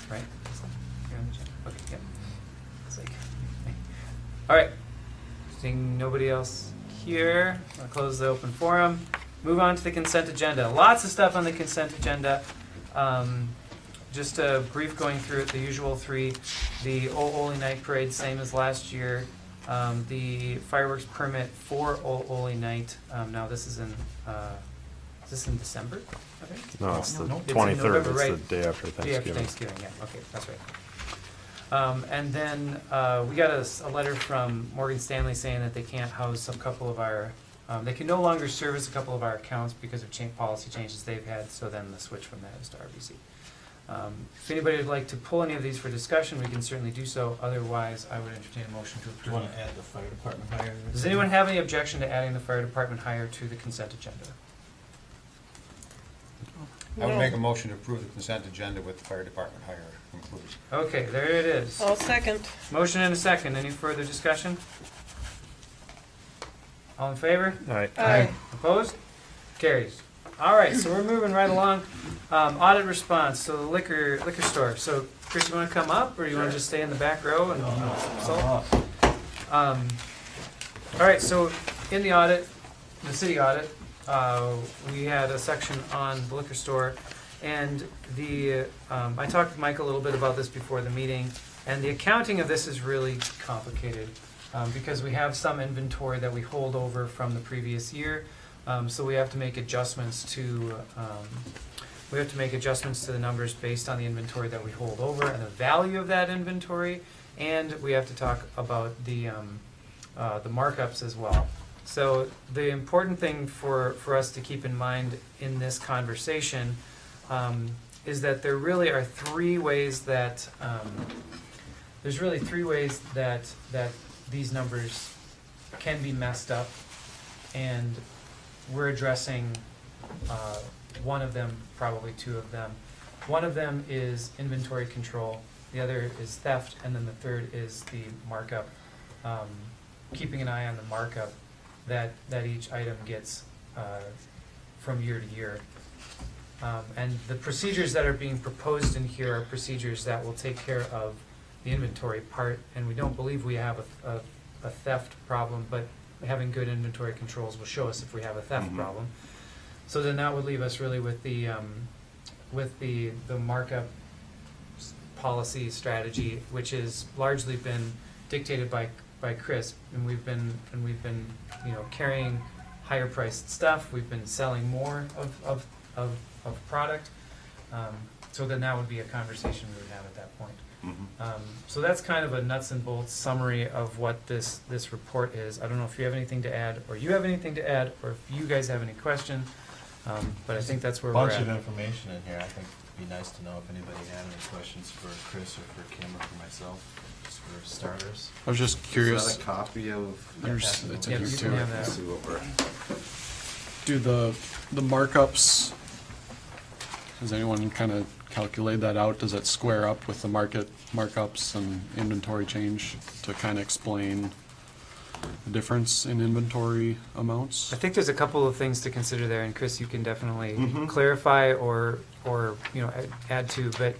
right? Okay, yeah. It's like, all right. Seeing nobody else here, I'll close the open forum. Move on to the consent agenda. Lots of stuff on the consent agenda. Just a brief going through it, the usual three. The Ole Night Parade, same as last year. The fireworks permit for Ole Night. Now this is in December, I think? No, it's the No, it's in 23rd. November, It's right. the day after Thanksgiving. Day after Thanksgiving, yeah, okay, that's right. And then we got a letter from Morgan Stanley saying that they can't house a couple of our, they can no longer service a couple of our accounts because of policy changes they've had, so then the switch from that is to RBC. If anybody would like to pull any of these for discussion, we can certainly do so. Otherwise, I would entertain a motion to Do approve. you want to add the fire department hire? Does anyone have any objection to adding the fire department hire to the consent agenda? I would make a motion to approve the consent agenda with the fire department hire included. Okay, there it is. I'll second. Motion and a second. Any further discussion? All in favor? All right. Aye. Opposed? Carries. All right, so we're moving right along. Audit response, so the liquor store. So Chris, you want to come up, or you want to just stay in the back row? And all right, so in the audit, the city audit, we had a section on the liquor store, and I talked to Mike a little bit about this before the meeting, and the accounting of this is really complicated because we have some inventory that we hold over from the previous year. So we have to make adjustments to the numbers based on the inventory that we hold over and the value of that inventory, and we have to talk about the markups as well. So the important thing for us to keep in mind in this conversation is that there really are three ways that that these numbers can be messed up, and we're addressing one of them, probably two of them. One of them is inventory control, the other is theft, and then the third is the markup, keeping an eye on the markup that each item gets from year to year. And the procedures that are being proposed in here are procedures that will take care of the inventory part, and we don't believe we have a theft problem, but having good inventory controls will show us if we have a theft problem. So then that would leave us really with the markup policy strategy, which has largely been dictated by Chris, and we've been carrying higher priced stuff. We've been selling more of product. So then that would be a conversation we would have at that point. So that's kind of a nuts and bolts summary of what this report is. I don't know if you have anything to add, or you have anything to add, or if you guys have any question, but I think that's where we're Bunch of at. information in here. I think it'd be nice to know if anybody had any questions for Chris or for Kim or for myself, just for starters. I was just curious. Is that a copy of? There's, it's in Yeah, here you can too. have Let's that. see what we're. Do the markups, has anyone kind of calculated that out? Does it square up with the market markups and inventory change to kind of explain the difference in inventory amounts? I think there's a couple of things to consider there, and Chris, you can definitely clarify or add to. But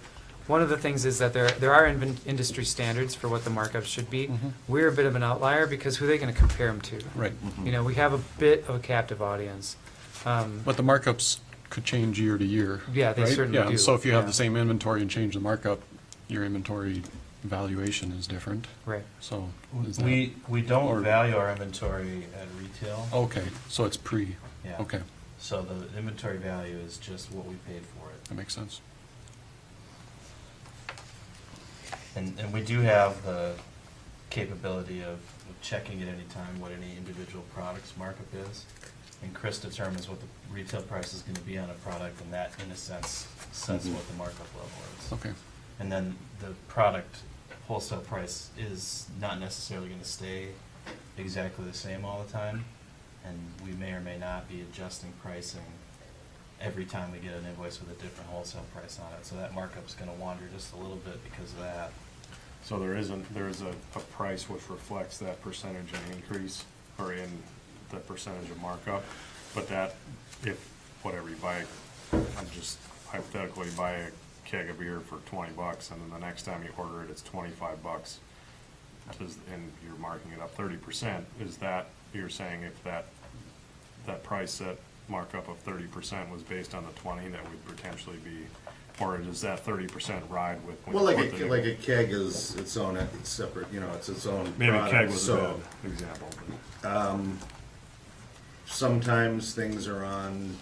one of the things is that there are industry standards for what the markups should be. We're a bit of an outlier because who are they going to compare them to? Right. We have a bit of a captive audience. But the markups could change year to year. Yeah, they right? certainly Yeah, do. so if you have Yeah. the same inventory and change the markup, your inventory valuation is different. Right. So is that, We don't or- value our inventory at retail. okay, so it's pre, Yeah. okay, So the inventory value is just what we paid for it. that makes sense. And we do have the capability of checking at any time what any individual product's markup is. And Chris determines what the retail price is gonna be on a product, and that, in a sense, sets what the markup level is. Okay, And then the product wholesale price is not necessarily gonna stay exactly the same all the time. And we may or may not be adjusting pricing every time we get an invoice with a different wholesale price on it. So that markup's gonna wander just a little bit because of that. So there is a price which reflects that percentage of increase, or in the percentage of markup, but that, if, whatever, you buy, I'm just hypothetically buy keg of beer for $20, and then the next time you order it, it's $25, and you're marking it up 30%, is that, you're saying if that price set markup of 30% was based on the 20, that would potentially be, or does that 30% ride with? when Well, you like put a, the- like a keg is its own, it's separate, you know, it's its own Maybe product, keg was a so, bad example. but- sometimes things are on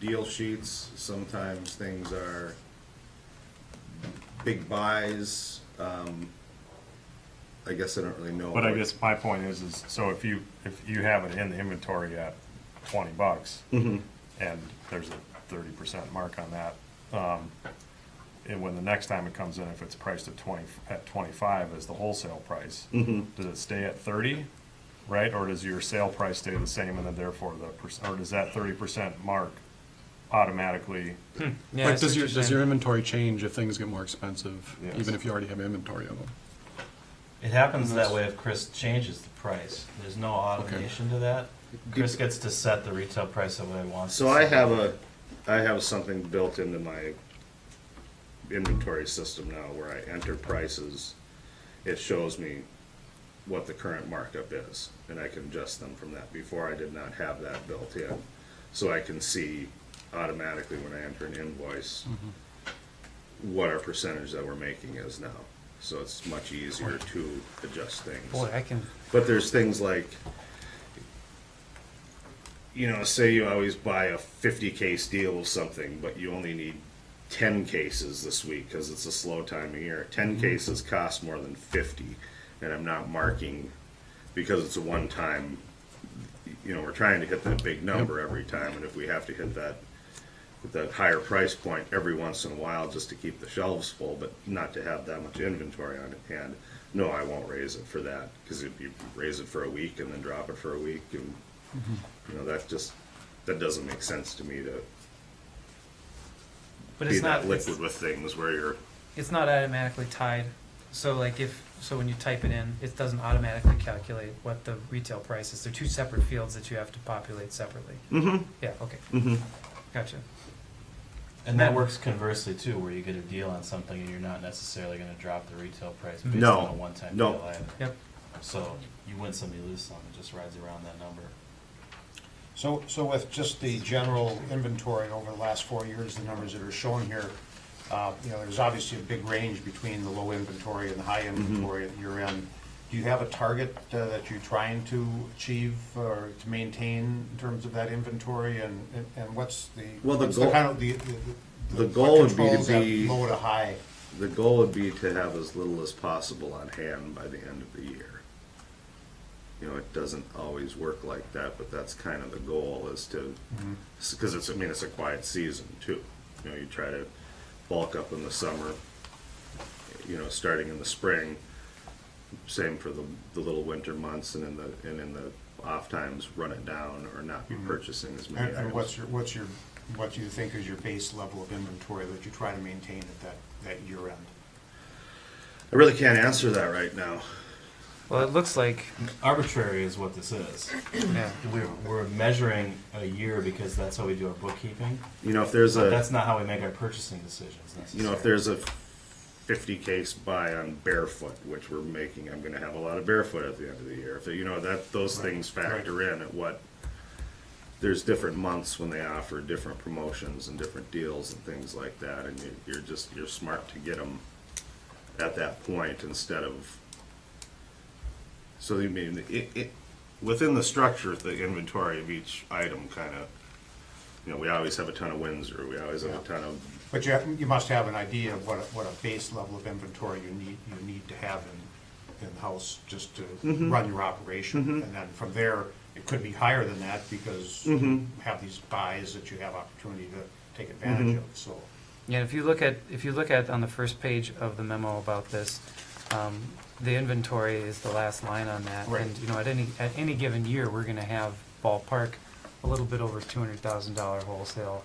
deal sheets, sometimes things are big buys, I guess I don't really know. But I what- guess my point is, so if you have it in the inventory at $20, Mm-hmm. and there's a 30% mark on that, and when the next time it comes in, if it's priced at 25 as the wholesale price, Mm-hmm. does it stay at 30, right? Or does your sale price stay the same, and then therefore or does that 30% mark automatically? Yeah, Like, I see does what your, you're does your saying. inventory change if things get more expensive, Yes. even if you already have inventory of them? It happens that way if Chris changes the price. There's no automation to that. Chris gets to set the retail price of what he wants. So to I sell. have something built into my inventory system now where I enter prices. It shows me what the current markup is, and I can adjust them from that. Before, I did not have that built in. So I can see automatically when I enter an invoice what our percentage that we're making is now. So it's much easier to adjust things. Boy, I can, But there's things like, you know, say you always buy a 50-case deal of something, but you only need 10 cases this week because it's a slow time of year. 10 cases cost more than 50, and I'm not marking because it's a one-time, you know, we're trying to hit that big number every time, and if we have to hit that higher price point every once in a while just to keep the shelves full, but not to have that much inventory on hand, no, I won't raise it for that, because if you raise it for a week and then drop it for a week, and, you know, that doesn't make sense to me to but be it's not, that liquid with things where you're, it's not automatically tied. So like so when you type it in, it doesn't automatically calculate what the retail price is. They're two separate fields that you have to populate separately. Yeah, okay. Gotcha. And that works conversely too, where you get a deal on something and you're not necessarily gonna drop the retail price based No, on a one-time no. deal either. Yep. So you win some, you lose some, it just rides around that number. So with just the general inventory over the last 4 years, the numbers that are shown here, you know, there's obviously a big range between the low inventory and the high inventory at your end. Do you have a target that you're trying to achieve or to maintain in terms of that inventory, and what's the? Well, the what's goal- kind of the the what goal would be to controls that be- low to high. the goal would be to have as little as possible on hand by the end of the year. You know, it doesn't always work like that, but that's kind of the goal, is to, because it's, I mean, it's a quiet season too. You know, you try to bulk up in the summer, you know, starting in the spring. Same for the little winter months, and in the off times, run it down or not be purchasing as many And items. what do you think is your base level of inventory that you try to maintain at that year end? I really can't answer that right now. Well, it looks like, Arbitrary is what this is. yeah. We're measuring a year because that's how we do our bookkeeping, You know, if there's but a, that's not how we make our purchasing decisions necessarily. you know, if there's a 50-case buy on barefoot, which we're making, I'm gonna have a lot of barefoot at the end of the year. If, you know, those things factor in at what, there's different months when they offer different promotions and different deals and things like that, and you're smart to get them at that point instead of, so you mean, within the structure of the inventory of each item, kinda, you know, we always have a ton of Windsor, we always have a ton of, But you must have an idea of what a base level of inventory you need to have in house just to run your operation, and then from there it could be higher than that because you have these buys that you have opportunity to take advantage of. So Yeah, if you look at on the first page of the memo about this, the inventory is the last line on that. Right. And, you know, at any given year, we're gonna have ballpark a little bit over $200,000 wholesale,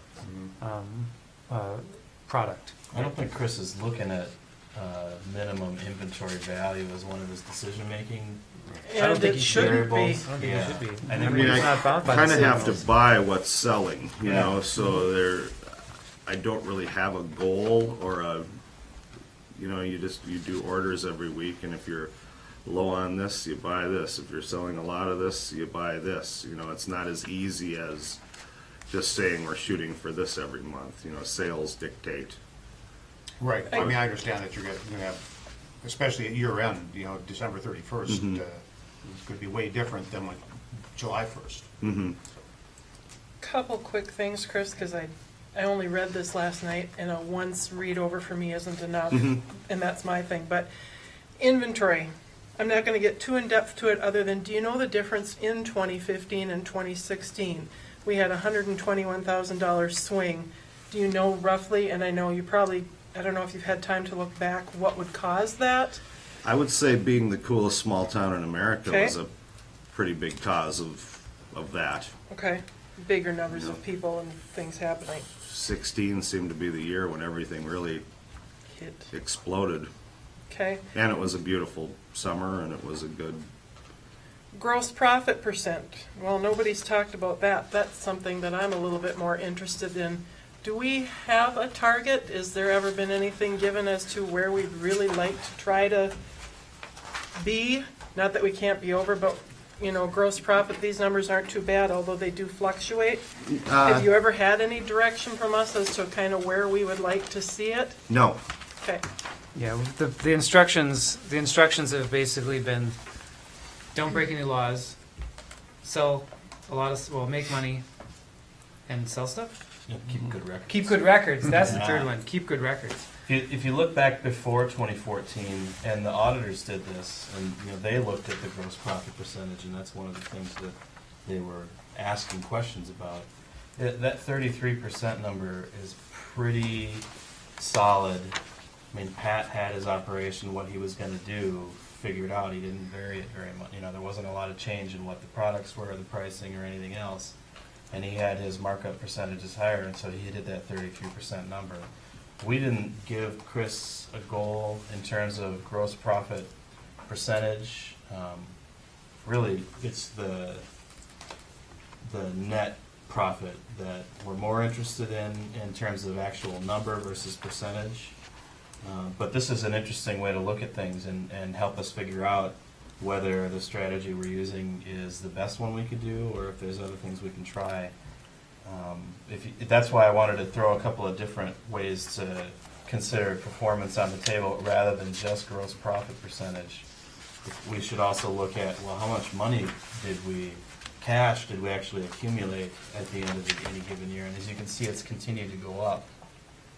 product. I don't think Chris is looking at minimum inventory value as one of his decision-making. I don't think he should be. I don't variables. think Yeah. he should be. I I think mean, He's I not bound by the kinda have to signals. buy what's selling, you Yeah. know, so I don't really have a goal or a, you know, you do orders every week, and if you're low on this, you buy this. If you're selling a lot of this, you buy this. You know, it's not as easy as just saying we're shooting for this every month. You know, sales dictate. Right, I mean, I understand that you're gonna have, especially at year end, you know, December 31st, it's gonna be way different than like July 1st. Couple quick things, Chris, because I only read this last night, and a once read over for me isn't enough, and that's my thing, but inventory, I'm not gonna get too in-depth to it, other than, do you know the difference in 2015 and 2016? We had a $121,000 swing. Do you know roughly, and I know you probably, I don't know if you've had time to look back, what would cause that? I would say being the coolest small town in America Okay. was a pretty big cause of that. Okay, bigger numbers of people and things happening. 16 seemed to be the year when everything really Hit. exploded. Okay, And it was a beautiful summer, and it was a good, gross profit percent. Well, nobody's talked about that. That's something that I'm a little bit more interested in. Do we have a target? Is there ever been anything given as to where we'd really like to try to be? Not that we can't be over, but, you know, gross profit, these numbers aren't too bad, although they do fluctuate. Have you ever had any direction from us as to kind of where we would like to see it? no. Okay, Yeah, the instructions have basically been, don't break any laws, sell a lot of, well, make money, and sell stuff? Keep good records. Keep good records, that's the third one, keep good records. If you look back before 2014, and the auditors did this, and you know they looked at the gross profit percentage, and that's one of the things that they were asking questions about. That 33% number is pretty solid. I mean, Pat had his operation, what he was going to do, figured out. He didn't vary it very much. You know, there wasn't a lot of change in what the products were, the pricing, or anything else. And he had his markup percentages higher, and so he did that 33% number. We didn't give Chris a goal in terms of gross profit percentage. Really, it's the net profit that we're more interested in terms of actual number versus percentage. But this is an interesting way to look at things and help us figure out whether the strategy we're using is the best one we could do, or if there's other things we can try. That's why I wanted to throw a couple of different ways to consider performance on the table rather than just gross profit percentage. We should also look at, well, how much money did we actually accumulate at the end of any given year? And as you can see, it's continued to go up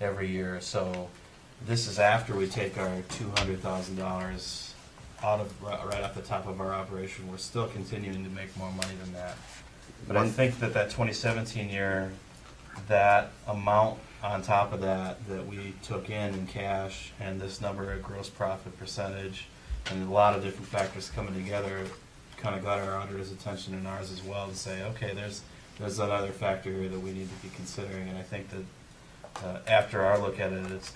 every year. So this is after we take our $200,000 out of right off the top of our operation. We're still continuing to make more money than that. But I think that 2017 year, that amount on top of that we took in cash, and this number of gross profit percentage, and a lot of different factors coming together, kind of got our auditor's attention and ours as well to say, okay, there's another factor here that we need to be considering. And I think that after our look at it, it's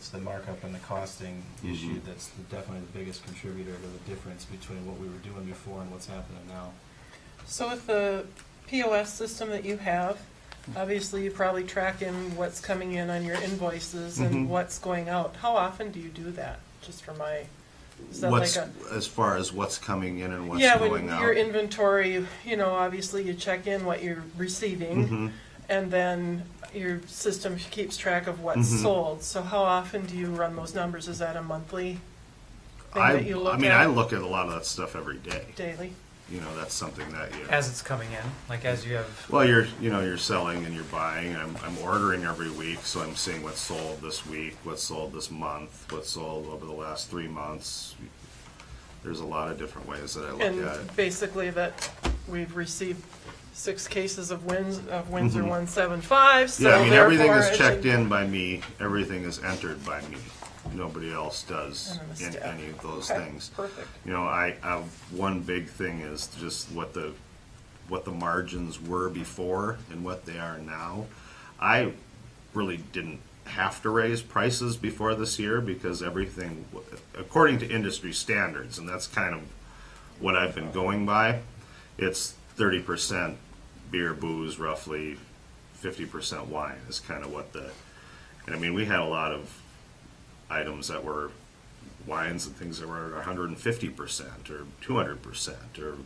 the markup and the costing issue that's definitely the biggest contributor to the difference between what we were doing before and what's happening now. so with the POS system that you have, obviously you probably track in what's coming in on your invoices and what's going out. How often do you do that? Just for my, is that What's, like a? as far as what's coming in and what's Yeah, going when out? your inventory, you know, obviously you check in what you're receiving, and then your system keeps track of what's sold. So how often do you run those numbers? Is that a monthly thing that you look at? I look at a lot of that stuff every day. Daily? You know, that's something that you. As it's coming in, like as you have, Well, you're selling and you're buying. I'm ordering every week, so I'm seeing what's sold this week, what's sold this month, what's sold over the last 3 months. There's a lot of different ways that I look And at it. basically that we've received 6 cases of Windsor 175, so Yeah, I mean, everything therefore, is checked in by me. Everything is entered by me. Nobody else does And then in the staff. any of those Okay, things. perfect. You know, I have one big thing is just what the margins were before and what they are now. I really didn't have to raise prices before this year because everything, according to industry standards, and that's kind of what I've been going by, it's 30% beer, booze, roughly 50% wine is kind of what the And I mean, we had a lot of items that were wines and things that were 150% or 200% or.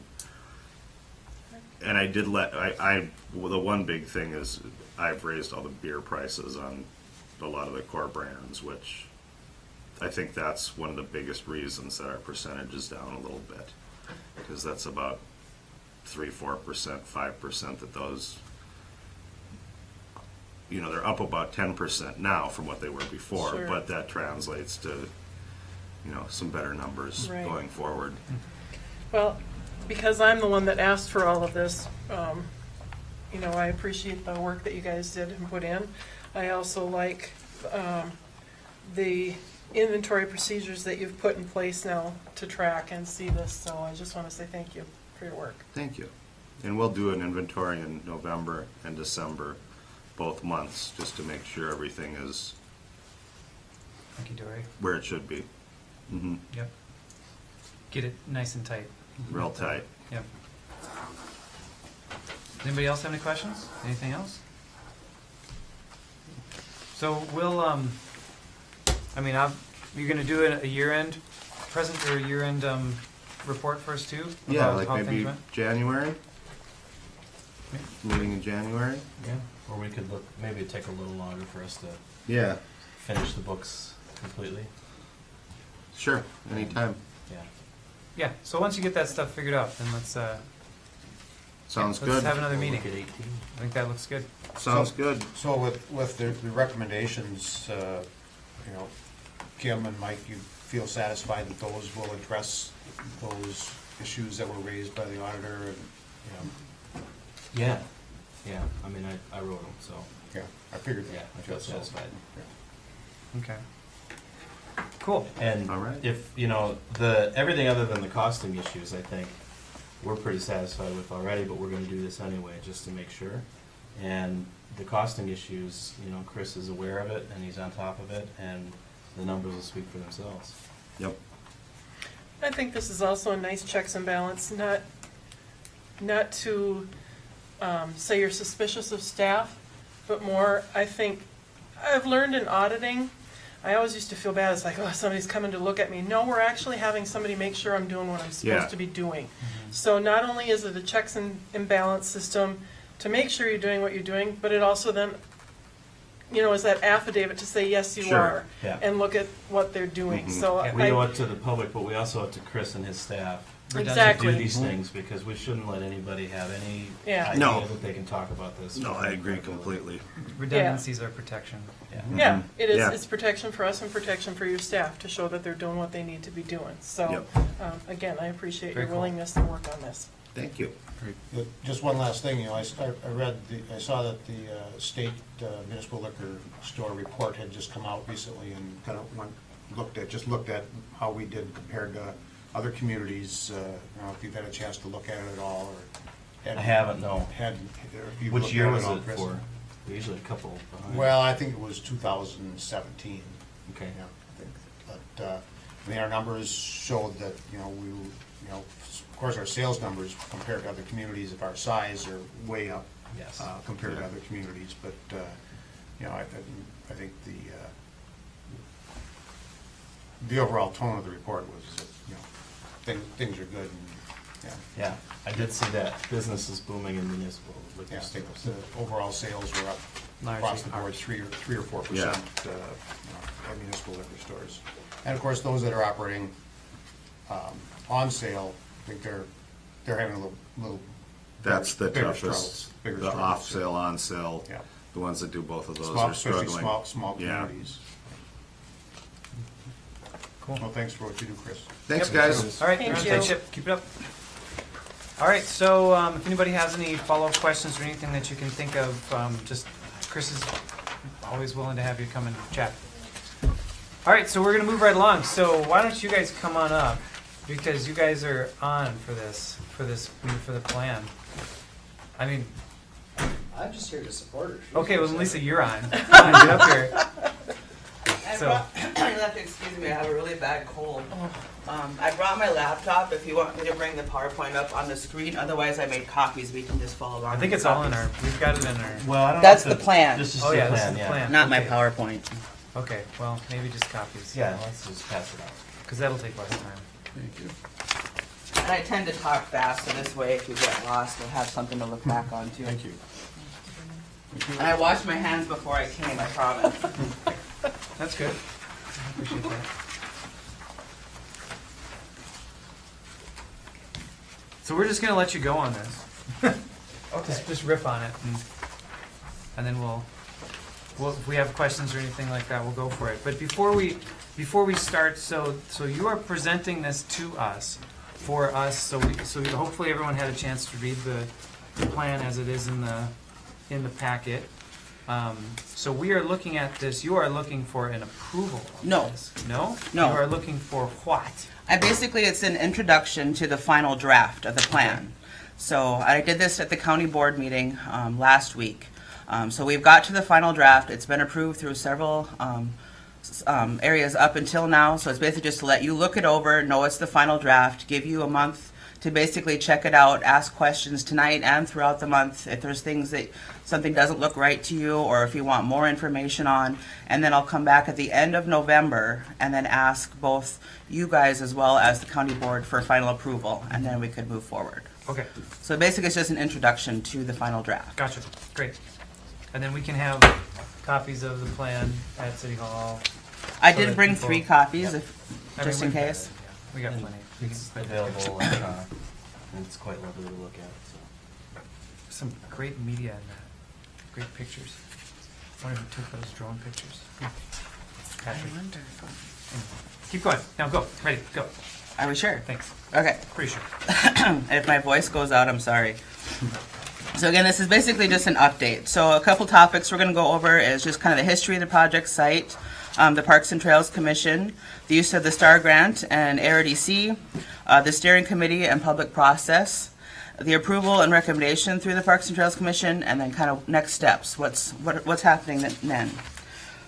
And I did well, the one big thing is I've raised all the beer prices on a lot of the core brands, which I think that's one of the biggest reasons that our percentage is down a little bit. Because that's about 3-4%, 5% that those, they're up about 10% now from what they were before, Sure. but that translates to, some better numbers Right. going forward. Well, because I'm the one that asked for all of this, I appreciate the work that you guys did and put in. I also like the inventory procedures that you've put in place now to track and see this, so I just want to say thank you for your work. Thank you. And we'll do an inventory in November and December, both months, just to make sure everything is Thank you, Dory. where it should be. Mm-hmm. Yep. Get it nice and tight. Real tight. Yep. Does anybody else have any questions? Anything else? So we'll, you're gonna do a year-end present or a year-end, report for us too? Yeah, about like how things maybe went? January? Meeting in January? Yeah. Or we could maybe take a little longer for us to Yeah, finish the books completely. sure, anytime. Yeah. Yeah, so once you get that stuff figured out, then let's Sounds let's good. have another We'll meeting. look at 18. I think that looks good. Sounds good. So with the recommendations, Kim and Mike, you feel satisfied that those will address those issues that were raised by the auditor and, Yeah. Yeah. I mean, I wrote them, so yeah, I figured that. yeah, I feel so. satisfied. Okay. Cool. And All right. if, everything other than the costing issues, I think we're pretty satisfied with already, but we're gonna do this anyway, just to make sure. And the costing issues, Chris is aware of it, and he's on top of it, and the numbers will speak for themselves. Yep. I think this is also a nice checks and balance, not to say you're suspicious of staff, but more, I think, I've learned in auditing, I always used to feel bad, it's like, oh, somebody's coming to look at me. No, we're actually having somebody make sure I'm doing what I'm Yeah. supposed to be doing. So not only is it a checks and balance system to make sure you're doing what you're doing, but it also then, is that affidavit to say, yes, you Sure. are, Yeah. and look at what they're doing. Mhm. So Yeah. We owe I, it to the public, but we also owe it to Chris and his staff to exactly. do these things, because we shouldn't let anybody have any Yeah. idea No. that they can talk about this. No, I agree completely. Redundancies are protection. Yeah. Yeah, Mhm. it is, Yeah. it's protection for us and protection for your staff to show that they're doing what they need to be doing. So, Yep. again, I appreciate Very your cool. willingness to work on this. Thank you. Just one last thing, I saw that the state municipal liquor store report had just come out recently and kind of looked at how we did compared to other communities. I don't know if you've had a chance to look at it at all, or. I haven't, no. If you've Which looked year at was all, it Chris. for? We're usually a couple behind. Well, I think it was 2017. Okay. Yeah, I think. But, our numbers showed that, of course, our sales numbers compared to other communities of our size are way up. Yes. Compared to Yeah. other communities, but, I think the overall tone of the report was that, things are good and, Yeah, I did see that business is booming in municipal I liquor think stores. the overall sales were up across the board, 3 or 4%, Yeah. at municipal liquor stores. And of course, those that are operating on sale, I think they're having a little. That's the bigger toughest, struggles, bigger the struggles. off sale, on sale, Yeah. the ones that do both of those Small, are especially struggling. small Yeah. communities. Cool. Well, thanks for what you do, Chris. Thanks, Yep. guys. All right, Thank you're on you. tight ship. Keep it up. All right, so if anybody has any follow-up questions or anything that you can think of, just Chris is always willing to have you come and chat. All right, so we're gonna move right along. So why don't you guys come on up, because you guys are on for the plan. I mean, I'm just here to support her. She's okay, well, upset. Lisa, you're on. Come on, get up here. So, you'll have to excuse me, I have a really bad cold. I brought my laptop if you want me to bring the PowerPoint up on the screen, otherwise I made copies, we can just follow along. I think with it's all in copies. our, we've got it in our, Well, I don't That's know if the plan. This is oh the yeah, this is plan, the yeah. plan. Not my Okay. PowerPoint. Okay, well, maybe just copies. Yeah, let's just pass it out. Because that'll take less time. Thank you. And I tend to talk fast, so this way if you get lost, you'll have something to look back on too. Thank you. And I washed my hands before I came, I promise. That's good. I appreciate that. So we're just gonna let you go on this. Just riff on it, and then we'll, if we have questions or anything like that, we'll go for it. But before we start, so you are presenting this to us, for us, so hopefully everyone had a chance to read the plan as it is in the packet. So we are looking at this, you are looking for an approval of No. this? No? No. You are looking for what? Basically, it's an introduction to the final draft of the plan. So I did this at the county board meeting last week. So we've got to the final draft. It's been approved through several areas up until now. So it's basically just to let you look it over, know it's the final draft, give you a month to basically check it out, ask questions tonight and throughout the month if there's things that something doesn't look right to you or if you want more information on. And then I'll come back at the end of November and then ask both you guys as well as the county board for final approval, and then we could move forward. Okay, So basically, it's just an introduction to the final draft. gotcha, great. And then we can have copies of the plan at City Hall. I So did that bring people- 3 copies, I mean, just in we've got case. it, yeah. We got And plenty. We can It's print available pictures. electronic, and it's quite lovely to look at, so. Some great media in that, great pictures. I wonder who took those drone pictures. Patrick. Keep going, now go, ready, go, Are we sure? thanks, Okay. pretty sure. If my voice goes out, I'm sorry. So again, this is basically just an update. So a couple topics we're going to go over is just kind of the history of the project site, the Parks and Trails Commission, the use of the STAR grant and ARDC, the steering committee and public process, the approval and recommendation through the Parks and Trails Commission, and then kind of next steps, what's happening then.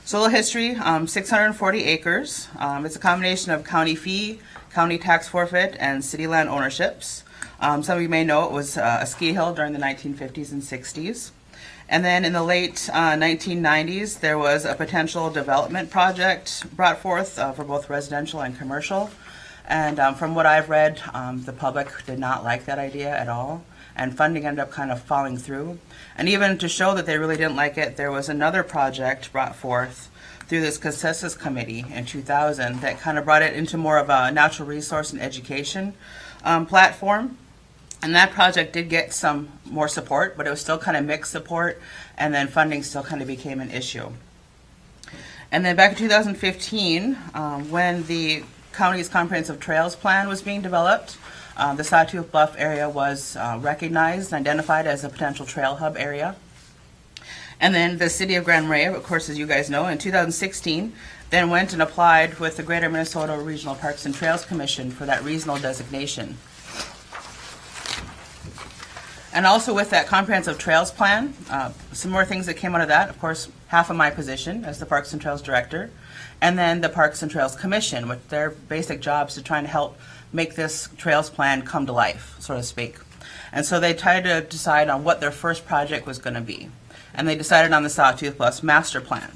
So a little history, 640 acres. It's a combination of county fee, county tax forfeit, and city land ownerships. Some of you may know it was a ski hill during the 1950s and 60s. And then in the late 1990s, there was a potential development project brought forth for both residential and commercial. And from what I've read, the public did not like that idea at all. And funding ended up kind of falling through. And even to show that they really didn't like it, there was another project brought forth through this consensus committee in 2000 that kind of brought it into more of a natural resource and education platform. And that project did get some more support, but it was still kind of mixed support, and then funding still kind of became an issue. And then back in 2015, when the county's comprehensive trails plan was being developed, the Sawtooth Bluff area was recognized and identified as a potential trail hub area. And then the city of Grand Marais, of course, as you guys know, in 2016, then went and applied with the Greater Minnesota Regional Parks and Trails Commission for that regional designation. And also with that comprehensive trails plan, some more things that came out of that, of course, half of my position as the Parks and Trails Director, and then the Parks and Trails Commission, with their basic jobs to try and help make this trails plan come to life, so to speak. And so they tried to decide on what their first project was going to be. And they decided on the Sawtooth Plus Master Plan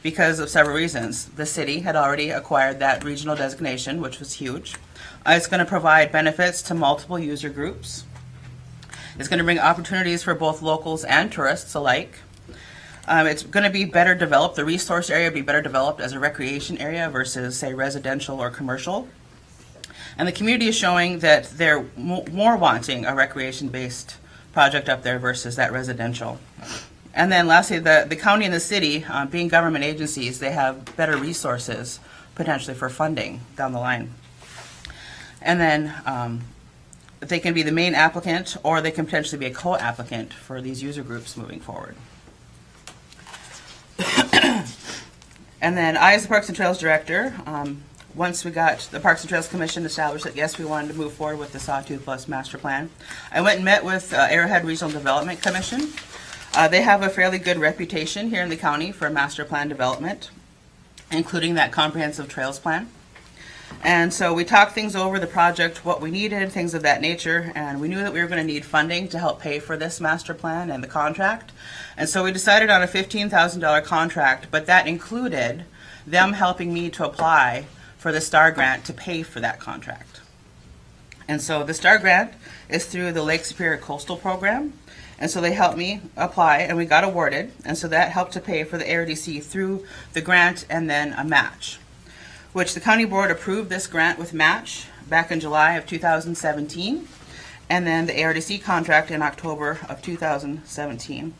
because of several reasons. The city had already acquired that regional designation, which was huge. It's going to provide benefits to multiple user groups. It's going to bring opportunities for both locals and tourists alike. It's going to be better developed, the resource area will be better developed as a recreation area versus, say, residential or commercial. And the community is showing that they're more wanting a recreation-based project up there versus that residential. And then lastly, the county and the city, being government agencies, they have better resources potentially for funding down the line. And then they can be the main applicant, or they can potentially be a co-applicant for these user groups moving forward. And then I, as the Parks and Trails Director, once we got the Parks and Trails Commission established that yes, we wanted to move forward with the Sawtooth Plus Master Plan, I went and met with Arrowhead Regional Development Commission. They have a fairly good reputation here in the county for master plan development. including that comprehensive trails plan. And so we talked things over, the project, what we needed, things of that nature, and we knew that we were going to need funding to help pay for this master plan and the contract. And so we decided on a $15,000 contract, but that included them helping me to apply for the STAR grant to pay for that contract. And so the STAR grant is through the Lake Superior Coastal Program. And so they helped me apply, and we got awarded. And so that helped to pay for the ARDC through the grant and then a match, which the county board approved this grant with match back in July of 2017, and then the ARDC contract in October of 2017.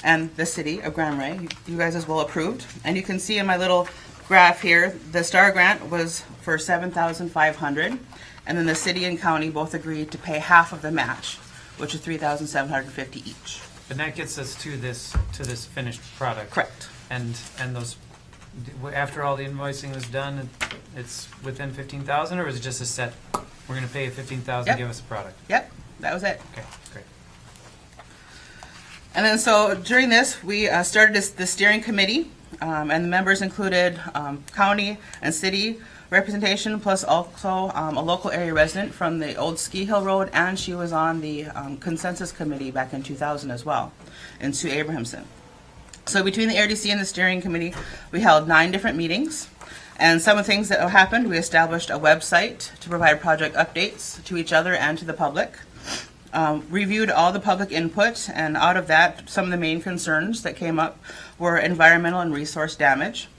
And the city of Marais, you guys as well approved. And you can see in my little graph here, the STAR grant was for $7,500, and then the city and county both agreed to pay half of the match, which is $3,750 each. And that gets us to this finished product. Correct. And those, after all the invoicing was done, it's within 15,000, or is it just a set, we're gonna pay you 15,000, Yep. give us a product? Yep, that was it. Okay, great. And then so during this, we started the steering committee, and the members included county and city representation, plus also a local area resident from the old Ski Hill Road, and she was on the consensus committee back in 2000 as well, and Sue Abrahamson. So between the ARDC and the steering committee, we held 9 different meetings. And some of the things that happened, we established a website to provide project updates to each other and to the public. Reviewed all the public input, and out of that, some of the main concerns that came up were environmental and resource damage,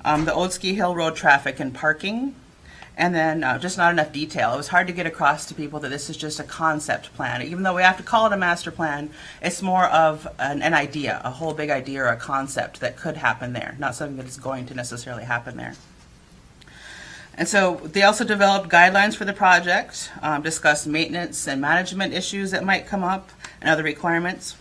the old Ski Hill Road traffic and parking, and then just not enough detail. It was hard to get across to people that this is just a concept plan. Even though we have to call it a master plan, it's more of an idea, a whole big idea or a concept that could happen there, not something that is going to necessarily happen there. And so they also developed guidelines for the project, discussed maintenance and management issues that might come up and other requirements.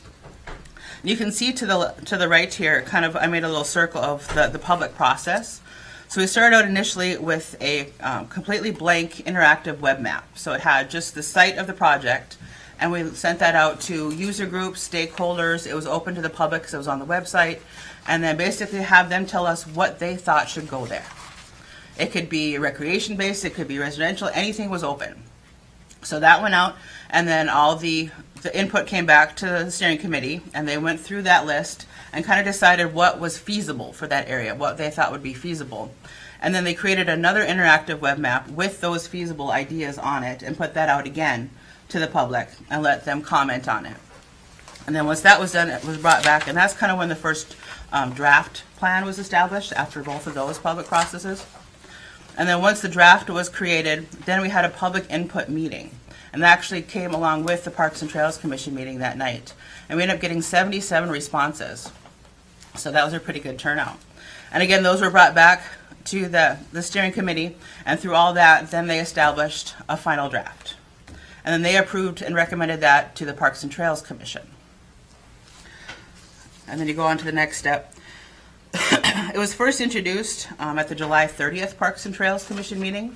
You can see to the right here, kind of, I made a little circle of the public process. So we started out initially with a completely blank interactive web map. So it had just the site of the project, and we sent that out to user groups, stakeholders. It was open to the public because it was on the website, and then basically have them tell us what they thought should go there. It could be recreation based, it could be residential, anything was open. So that went out, and then all the input came back to the steering committee, and they went through that list and kind of decided what was feasible for that area, what they thought would be feasible. And then they created another interactive web map with those feasible ideas on it and put that out again to the public and let them comment on it. And then once that was done, it was brought back, and that's kind of when the first draft plan was established after both of those public processes. And then once the draft was created, then we had a public input meeting. And that actually came along with the Parks and Trails Commission meeting that night. And we ended up getting 77 responses. So that was a pretty good turnout. And again, those were brought back to the steering committee. And through all that, then they established a final draft. And then they approved and recommended that to the Parks and Trails Commission. And then you go on to the next step. It was first introduced at the July 30th Parks and Trails Commission meeting.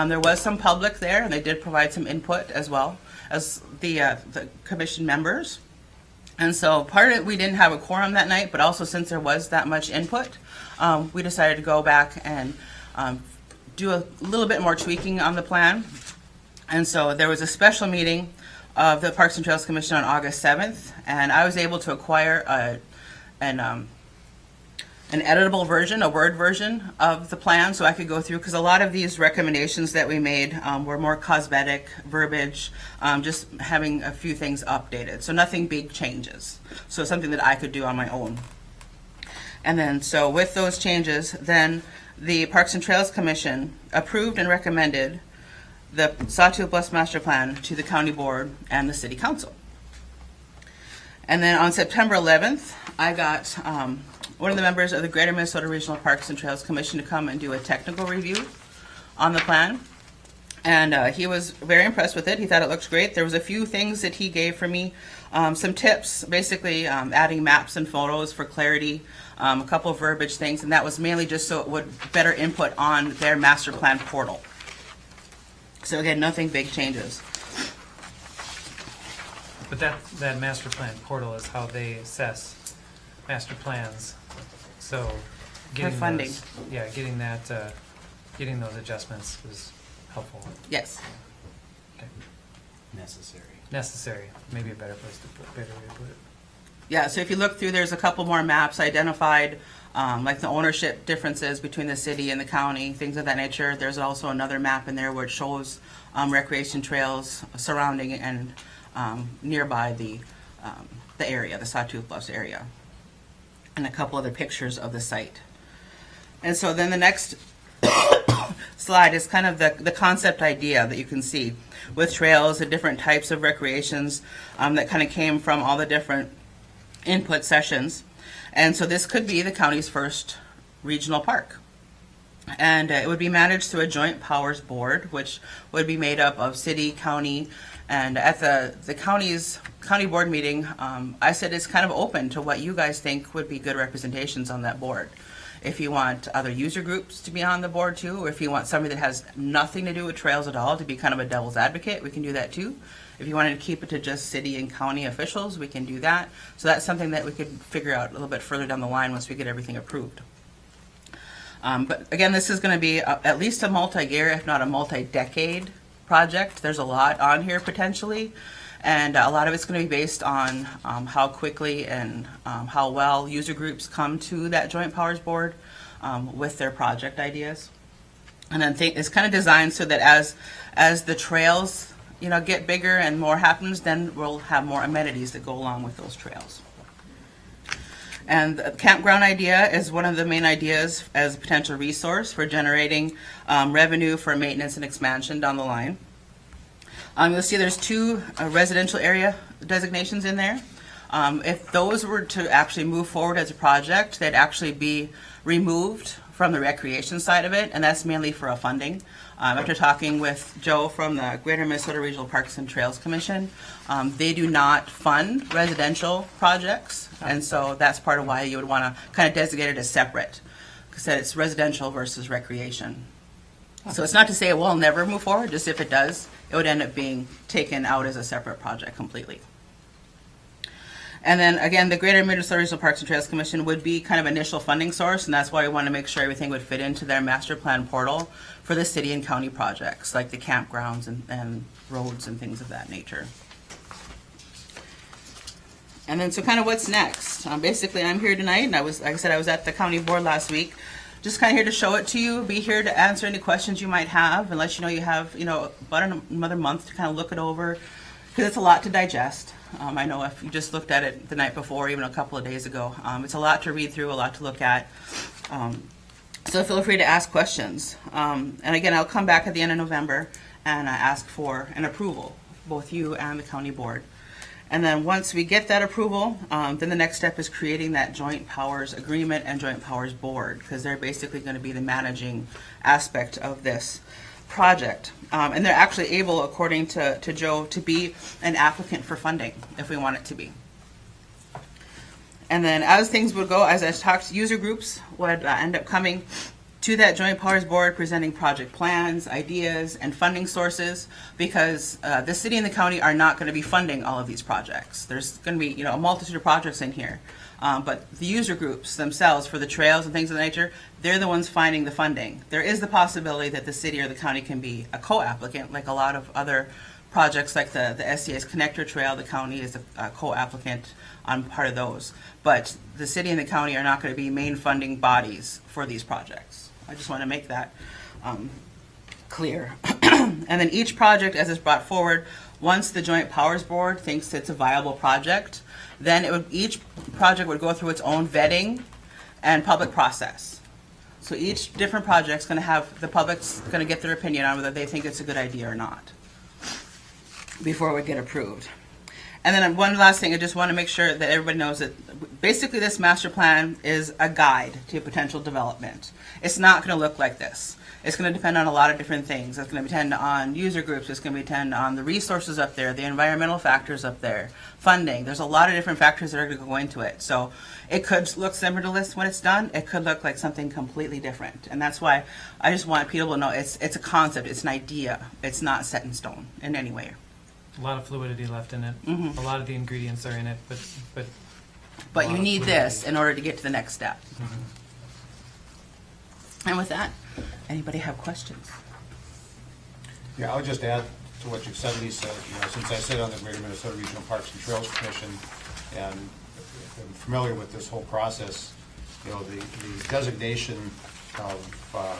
There was some public there, and they did provide some input as well as the commission members. And so part of it, we didn't have a quorum that night, but also since there was that much input, we decided to go back and do a little bit more tweaking on the plan. And so there was a special meeting of the Parks and Trails Commission on August 7th, and I was able to acquire an editable version, a Word version of the plan, so I could go through, because a lot of these recommendations that we made were more cosmetic verbiage, just having a few things updated. So nothing big changes. So something that I could do on my own. And then, so with those changes, then the Parks and Trails Commission approved and recommended the Sawtooth Bluff Master Plan to the County Board and the City Council. And then on September 11th, I got one of the members of the Greater Minnesota Regional Parks and Trails Commission to come and do a technical review on the plan. And he was very impressed with it. He thought it looked great. There was a few things that he gave for me, some tips, basically adding maps and photos for clarity, a couple of verbiage things, and that was mainly just so it would better input on their master plan portal. So again, nothing big changes. But that master plan portal is how they assess master plans. So getting funding. those- Yeah, getting that, getting those adjustments is helpful. Yes. Okay. Necessary. Necessary, maybe a better place to put, better way to put it. Yeah, so if you look through, there's a couple more maps identified, like the ownership differences between the city and the county, things of that nature. There's also another map in there where it shows recreation trails surrounding and nearby the area, the Sawtooth Bluffs area, and a couple other pictures of the site. And so then the next slide is kind of the concept idea that you can see with trails and different types of recreations that kind of came from all the different input sessions. And so this could be the county's first regional park. And it would be managed through a joint powers board, which would be made up of city, county, and at the county board meeting, I said it's kind of open to what you guys think would be good representations on that board. If you want other user groups to be on the board too, or if you want somebody that has nothing to do with trails at all to be kind of a devil's advocate, we can do that too. If you wanted to keep it to just city and county officials, we can do that. So that's something that we could figure out a little bit further down the line once we get everything approved. But again, this is going to be at least a multi-year, if not a multi-decade project. There's a lot on here potentially, and a lot of it's going to be based on how quickly and how well user groups come to that joint powers board with their project ideas. And then it's kind of designed so that as the trails get bigger and more happens, then we'll have more amenities that go along with those trails. And the campground idea is one of the main ideas as a potential resource for generating revenue for maintenance and expansion down the line. You'll see there's 2 residential area designations in there. If those were to actually move forward as a project, they'd actually be removed from the recreation side of it, and that's mainly for a funding. After talking with Joe from the Greater Minnesota Regional Parks and Trails Commission, they do not fund residential projects, and so that's part of why you would want to kind of designate it as separate, because it's residential versus recreation. So it's not to say it will never move forward, just if it does, it would end up being taken out as a separate project completely. And then again, the Greater Minnesota Regional Parks and Trails Commission would be kind of initial funding source, and that's why we want to make sure everything would fit into their master plan portal for the city and county projects, like the campgrounds and roads and things of that nature. And then so kind of what's next? Basically, I'm here tonight, and I was at the county board last week, just kind of here to show it to you, be here to answer any questions you might have, and let you know you have about another month to kind of look it over, because it's a lot to digest. I know if you just looked at it the night before, even a couple of days ago, it's a lot to read through, a lot to look at. So feel free to ask questions. And again, I'll come back at the end of November and ask for an approval, both you and the county board. And then once we get that approval, then the next step is creating that joint powers agreement and joint powers board, because they're basically going to be the managing aspect of this project. And they're actually able, according to Joe, to be an applicant for funding if we want it to be. And then as things would go, as I talked, user groups would end up coming to that joint powers board, presenting project plans, ideas, and funding sources, because the city and the county are not going to be funding all of these projects. There's going to be a multitude of projects in here. But the user groups themselves for the trails and things of that nature, they're the ones finding the funding. There is the possibility that the city or the county can be a co-applicant, like a lot of other projects like the SCA's Connector Trail. The county is a co-applicant on part of those. But the city and the county are not going to be main funding bodies for these projects. I just want to make that clear. And then each project, as it's brought forward, once the Joint Powers Board thinks it's a viable project, then each project would go through its own vetting and public process. So each different project's going to have, the public's going to get their opinion on whether they think it's a good idea or not before it would get approved. And then one last thing, I just want to make sure that everybody knows that basically this master plan is a guide to potential development. It's not going to look like this. It's going to depend on a lot of different things. It's going to depend on user groups. It's going to depend on the resources up there, the environmental factors up there, funding. There's a lot of different factors that are going to go into it. So it could look similar to this when it's done. It could look like something completely different. And that's why I just want people to know it's a concept. It's an idea. It's not set in stone in any way. A lot of fluidity left in it. Mhm. A lot of the ingredients are in it, but But a you lot of need fluidity. this in order to get to the next step. And with that, anybody have questions? Yeah, I would just add to what you said, Lisa, since I sit on the Greater Minnesota Regional Parks and Trails Commission and am familiar with this whole process, the designation of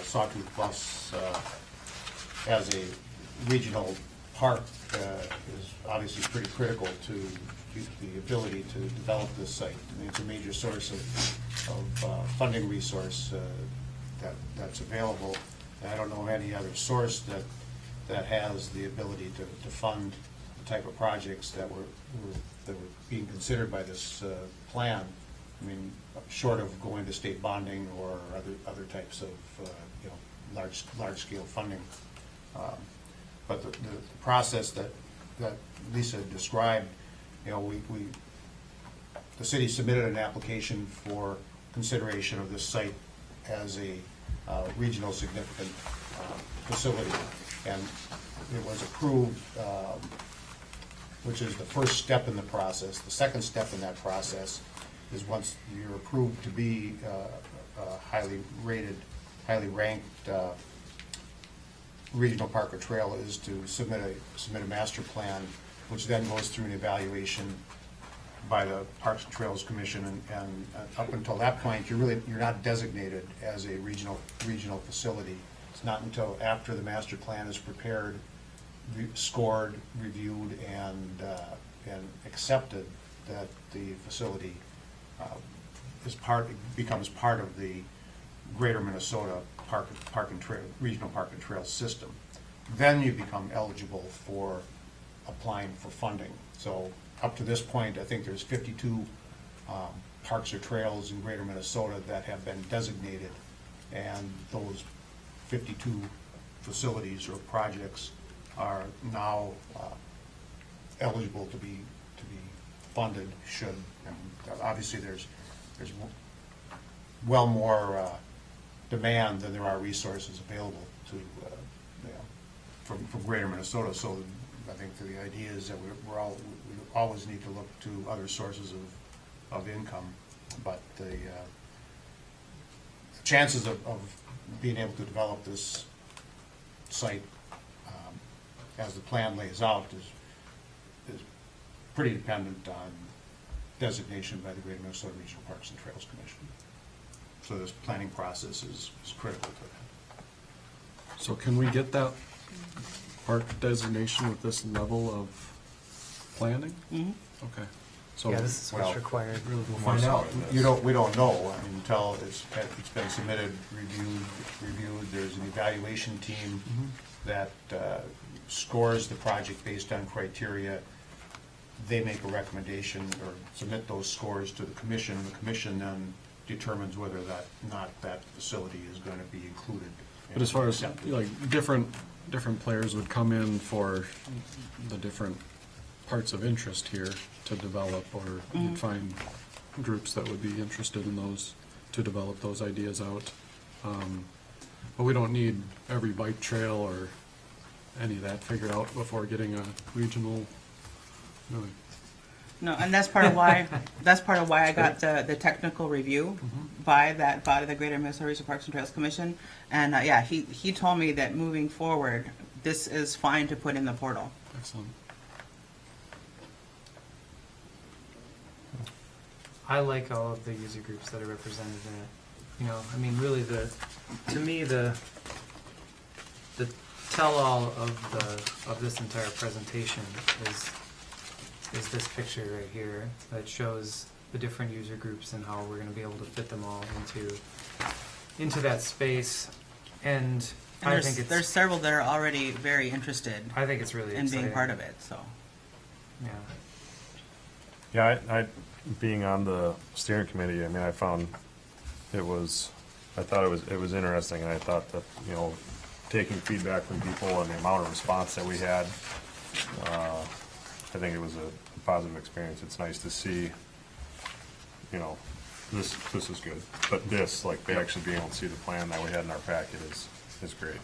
Sawtooth Bluffs as a regional park is obviously pretty critical to the ability to develop this site. I mean, it's a major source of funding resource that's available. And I don't know of any other source that has the ability to fund the type of projects that were being considered by this plan. I mean, short of going to state bonding or other types of large scale funding. But the process that Lisa described, the city submitted an application for consideration of this site as a regional significant facility, and it was approved, which is the first step in the process. The second step in that process is once you're approved to be a highly rated, highly ranked regional park or trail, is to submit a master plan, which then goes through an evaluation by the Parks and Trails Commission, and up until that point, you're not designated as a regional facility. It's not until after the master plan is prepared, scored, reviewed, and accepted that the facility becomes part of the Greater Minnesota Regional Park and Trail system. Then you become eligible for applying for funding. So up to this point, I think there's 52 parks or trails in Greater Minnesota that have been designated, and those 52 facilities or projects are now eligible to be funded. And obviously there's well more demand than there are resources available to from Greater Minnesota. So I think the idea is that we always need to look to other sources of income, but the chances of being able to develop this site as the plan lays out is pretty dependent on designation by the Greater Minnesota Regional Parks and Trails Commission. So this planning process is critical to that. So can we get that park designation with this level of planning? Mm-hmm. Okay. So, Yeah, this is what's well, required. We'll Find out. We We don't know until it's been submitted, reviewed. There's an evaluation team that scores the project based on criteria. They make a recommendation or submit those scores to the commission, and the commission then determines whether or not that facility is going to be included. but as far as, accepted. like, different players would come in for the different parts of interest here to develop, or you'd find groups that would be interested in those, to develop those ideas out. But we don't need every bike trail or any of that figured out before getting a regional, really. No, and that's part of why I got the technical review by the Greater Minnesota Regional Parks and Trails Commission. And yeah, he told me that moving forward, this is fine to put in the portal. Excellent. I like all of the user groups that are represented in it. I mean, really, to me, the tell-all of this entire presentation is this picture right here that shows the different user groups and how we're going to be able to fit them all into that space. And I think There's several that are already very interested I think it's really in exciting. being part of it. So Yeah. Yeah, I being on the steering committee, I mean, I thought it was interesting, and I thought that, taking feedback from people and the amount of response that we had, I think it was a positive experience. It's nice to see, this is good. But this, like, actually being able to see the plan that we had in our packet is great.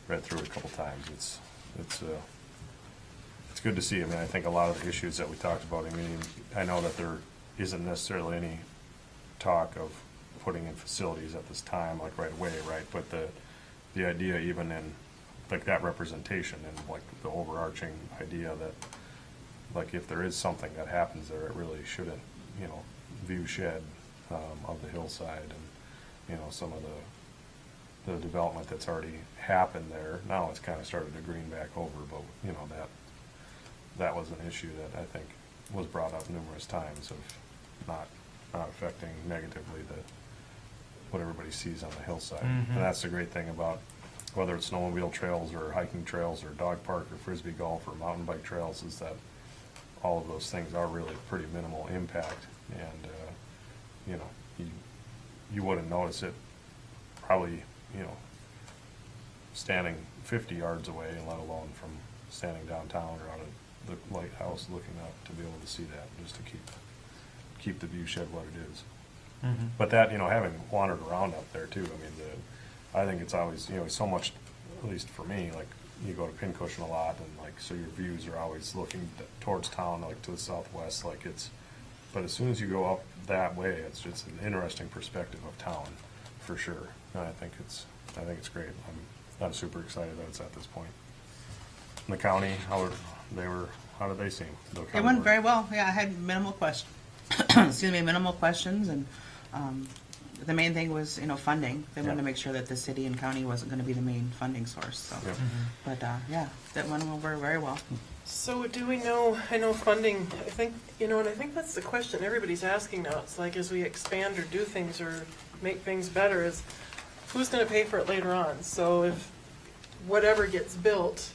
Read through it a couple times. It's good to see. I mean, I think a lot of the issues that we talked about, I mean, I know that there isn't necessarily any talk of putting in facilities at this time, like right away, right? But the idea even in, like that representation and like the overarching idea that, like if there is something that happens there, it really shouldn't, you know, view shed of the hillside and, you know, some of the development that's already happened there. Now it's kind of started to green back over, but, you know, that was an issue that I think was brought up numerous times of not affecting negatively what everybody sees on the hillside. Mhm. And that's the great thing about whether it's snowmobile trails or hiking trails or dog park or frisbee golf or mountain bike trails is that all of those things are really pretty minimal impact. And, you know, you wouldn't notice it probably, you know, standing 50 yards away, let alone from standing downtown or out of the lighthouse looking up to be able to see that, just to keep the view shed what it is. Mhm. But that, you know, having wandered around up there too, I mean, I think it's always, you know, so much, at least for me, like, you go to Pincushion a lot, and like, so your views are always looking towards town, like to the southwest, like it's, but as soon as you go up that way, it's just an interesting perspective of town, for sure. And I think it's great. I'm super excited that it's at this point. And the county, how did they seem? The It county went board? very well. Yeah, I had minimal questions. Excuse me, minimal questions, and the main thing was, you know, funding. They wanted Yeah. to make sure that the city and county wasn't going to be the main funding source. So, Yep. but yeah, that went over very well. So do we know, I know funding, I think, you know, and I think that's the question everybody's asking now. It's like as we expand or do things or make things better is who's going to pay for it later on? So if whatever gets built,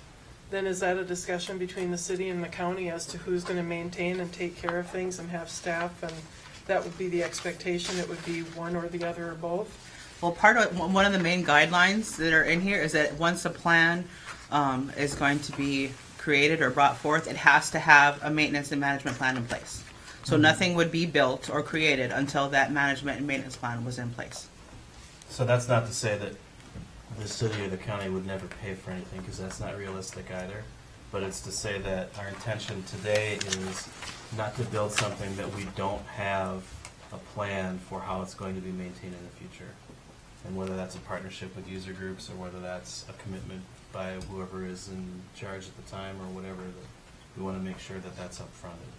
then is that a discussion between the city and the county as to who's going to maintain and take care of things and have staff? And that would be the expectation. It would be one or the other or both. Well, one of the main guidelines that are in here is that once a plan is going to be created or brought forth, it has to have a maintenance and management plan in place. So nothing would be built or created until that management and maintenance plan was in place. So that's not to say that the city or the county would never pay for anything, because that's not realistic either. But it's to say that our intention today is not to build something that we don't have a plan for how it's going to be maintained in the future. And whether that's a partnership with user groups or whether that's a commitment by whoever is in charge at the time or whatever, that we want to make sure that that's upfronted.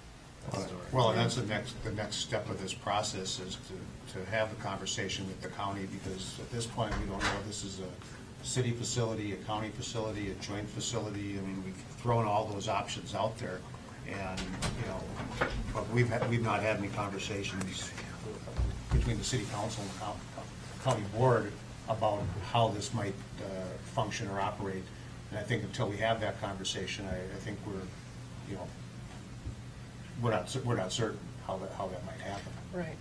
That story. Well, and that's the next step of this process is to have the conversation with the county, because at this point, we don't know if this is a city facility, a county facility, a joint facility. I mean, we've thrown all those options out there, and, you know, but we've not had any conversations between the city council and the county board about how this might function or operate. And I think until we have that conversation, I think we're, you know, we're not certain how that might happen. Right.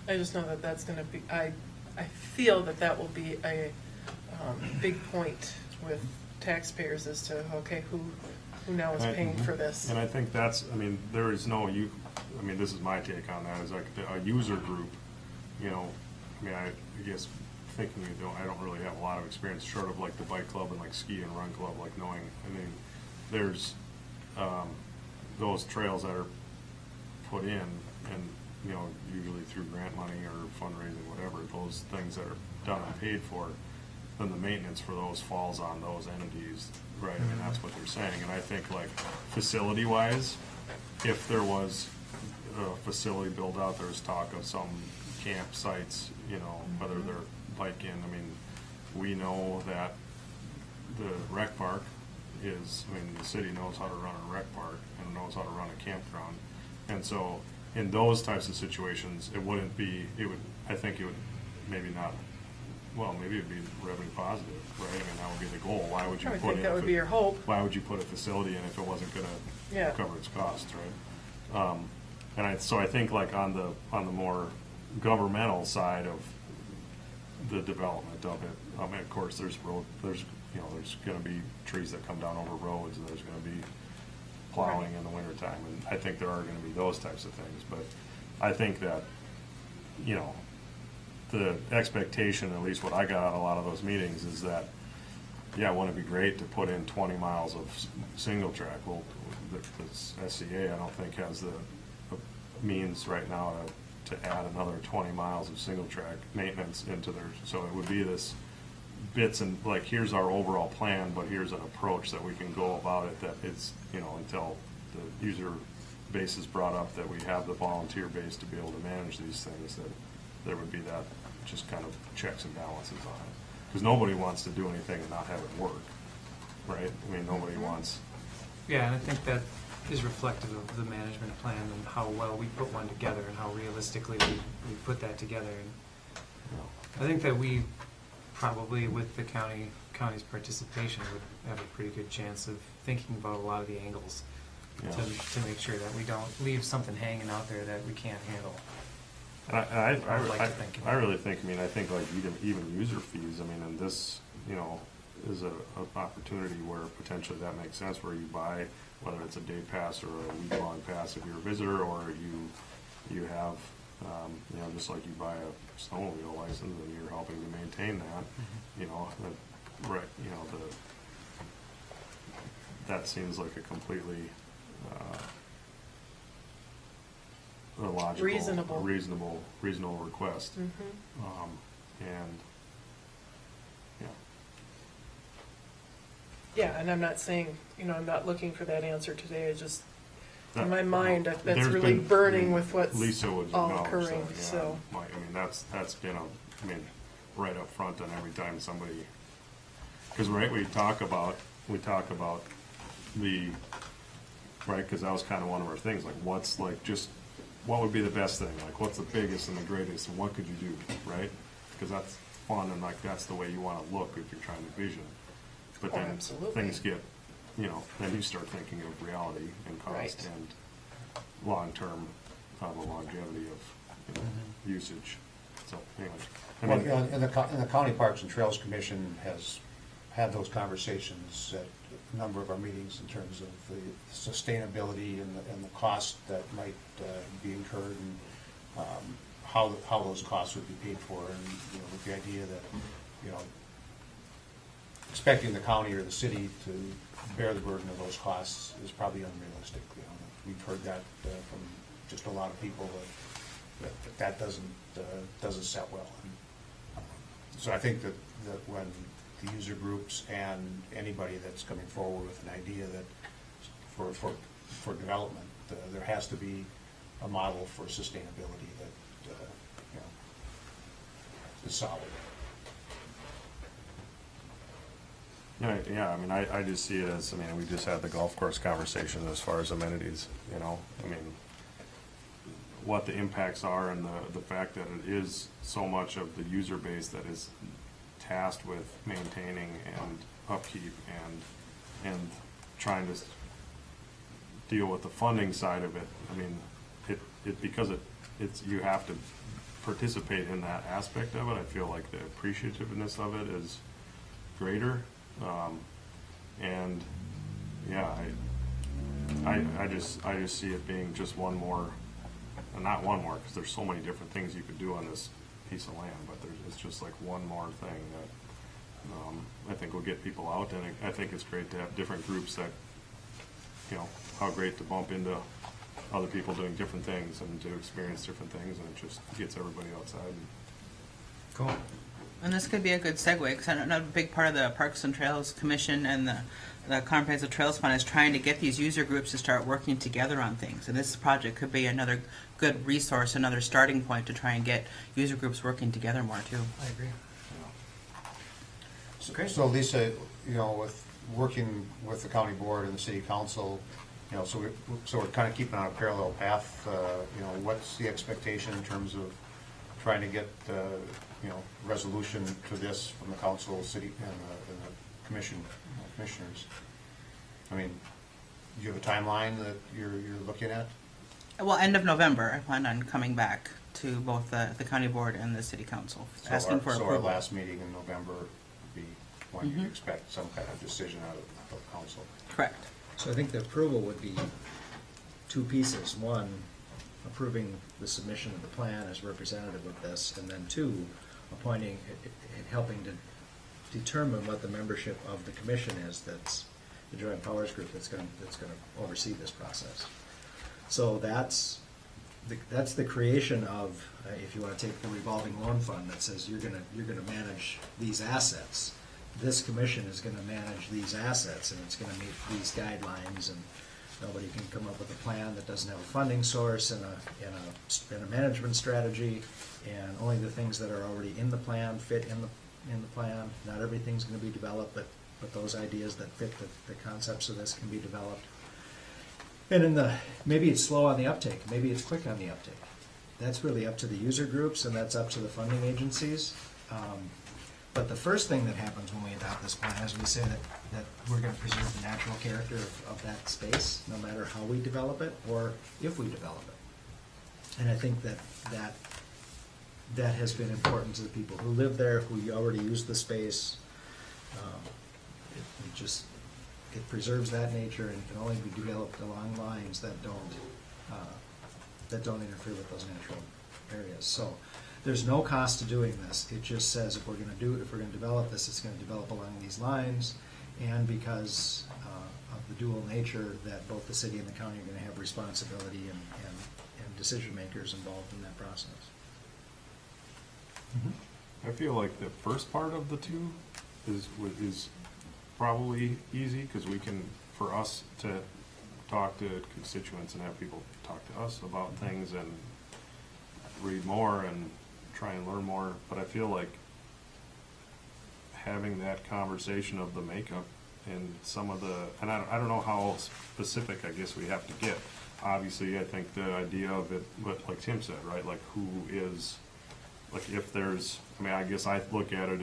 I just know that that's going to be, I feel that will be a big point with taxpayers as to, okay, who now is paying for this? And I think that's, I mean, there is no, I mean, this is my take on that, is like a user group, you know, I mean, I guess thinking, I don't really have a lot of experience short of like the bike club and like ski and run club, like knowing, I mean, there's those trails that are put in, and, you know, usually through grant money or fundraising, whatever, those things that are done and paid for, then the maintenance for those falls on those entities, right? I mean, that's what they're saying. And I think like facility-wise, if there was a facility built out, there's talk of some campsites, you know, whether they're bike in, I mean, we know that the rec park is, I mean, the city knows how to run a rec park and knows how to run a campground. And so in those types of situations, it wouldn't be, I think it would maybe not, well, maybe it'd be revenue positive, right? I mean, that would be the goal. Why would you I put think in? that would be your hope. Why would you put a facility in if it wasn't gonna Yeah. cover its costs, right? So I think like on the more governmental side of the development of it, I mean, of course, there's gonna be trees that come down over roads, and there's gonna be plowing in the wintertime, and I think there are gonna be those types of things, but I think that, you know, the expectation, at least what I got out of a lot of those meetings, is that, yeah, wouldn't it be great to put in 20 miles of single track? Well, the SCA, I don't think, has the means right now to add another 20 miles of single track maintenance into their, so it would be this bits and, like, here's our overall plan, but here's an approach that we can go about it, that it's, you know, until the user base is brought up, that we have the volunteer base to be able to manage these things, that there would be that just kind of checks and balances on it. Because nobody wants to do anything and not have it work, right? I mean, nobody wants, Yeah, and I think that is reflective of the management plan and how well we put one together and how realistically we put that together. And you know, I think that we probably, with the county's participation, would have a pretty good chance of thinking about a lot of the angles Yeah. to make sure that we don't leave something hanging out there that we can't handle. And I would like to think I really think, I mean, I think like even user fees, I mean, and this, you know, is a opportunity where potentially that makes sense, where you buy, whether it's a day pass or a week-long pass if you're a visitor, or you have, you know, just like you buy a snowmobile license and you're helping to maintain that, you know, right, you know, that seems like a completely, a logical, reasonable request. Mhm. And, yeah. Yeah, and I'm not saying, you know, I'm not looking for that answer today, I just, That- in my mind, that's There's really been- burning with what's Lisa would all acknowledge occurring, that, yeah. so. I mean, that's been I mean, right up front on every time somebody, because, right, we talk about the, right, because that was kind of one of our things, like, what's, like, just, what would be the best thing? Like, what's the biggest and the greatest, and what could you do, right? Because that's fun, and like, that's the way you want to look if you're trying to vision. But Oh, then absolutely. things get, you know, then you start thinking of reality and cost Right. and long-term, the longevity of, you know, usage. So, anyway. I Well, mean, you know, and the County Parks and Trails Commission has had those conversations at a number of our meetings in terms of the sustainability and the cost that might be incurred, and how those costs would be paid for, and, you know, with the idea that, you know, expecting the county or the city to bear the burden of those costs is probably unrealistic. You know, we've heard that from just a lot of people, that doesn't set well. And, so I think that when the user groups and anybody that's coming forward with an idea that for development, there has to be a model for sustainability that, you know, is solid. yeah, I mean, I just see it as, I mean, we just had the golf course conversation as far as amenities, you know, I mean, what the impacts are, and the fact that it is so much of the user base that is tasked with maintaining and upkeep and trying to deal with the funding side of it. I mean, because it's you have to participate in that aspect of it. I feel like the appreciativeness of it is greater, and yeah, I just see it being just one more, not one more, because there's so many different things you could do on this piece of land, but it's just like one more thing that I think will get people out, and I think it's great to have different groups that, you know, how great to bump into other people doing different things and to experience different things, and it just gets everybody outside. Cool. And this could be a good segue, because I know a big part of the Parks and Trails Commission and the Comprehensive Trails Fund is trying to get these user groups to start working together on things. And this project could be another good resource, another starting point to try and get user groups working together more too. I agree. So Lisa, you know, with working with the county board and the city council, you know, so we're kind of keeping on a parallel path. You know, what's the expectation in terms of trying to get, you know, resolution to this from the council, city, and the commissioners? I mean, do you have a timeline that you're looking at? Well, end of November, I plan on coming back to both the county board and the city council, asking for So our approval. last meeting in November would be when you expect some kind of decision out of the council. Correct. So I think the approval would be two pieces. One, approving the submission of the plan as representative of this, and then two, appointing, helping to determine what the membership of the commission is, that's the joint powers group that's going to oversee this process. So that's that's the creation of, if you want to take the revolving loan fund that says you're gonna manage these assets. This commission is gonna manage these assets, and it's gonna meet these guidelines, and nobody can come up with a plan that doesn't have a funding source and a management strategy, and only the things that are already in the plan fit in the plan. Not everything's gonna be developed, but those ideas that fit the concepts of this can be developed. And maybe it's slow on the uptake, maybe it's quick on the uptake. That's really up to the user groups, and that's up to the funding agencies. But the first thing that happens when we adopt this plan is we say that we're gonna preserve the natural character of that space, no matter how we develop it, or if we develop it. And I think that has been important to the people who live there, who already use the space. It preserves that nature, and can only be developed along lines that don't interfere with those natural areas. So there's no cost to doing this. It just says if we're gonna develop this, it's gonna develop along these lines, and because of the dual nature that both the city and the county are gonna have responsibility and decision makers involved in that process. I feel like the first part of the two is probably easy, because we can, for us to talk to constituents and have people talk to us about things and read more and try and learn more. But I feel like having that conversation of the makeup and some of the, and I don't know how specific I guess we have to get. Obviously, I think the idea of it, but like Tim said, right, like who is, like if there's, I mean, I guess I look at it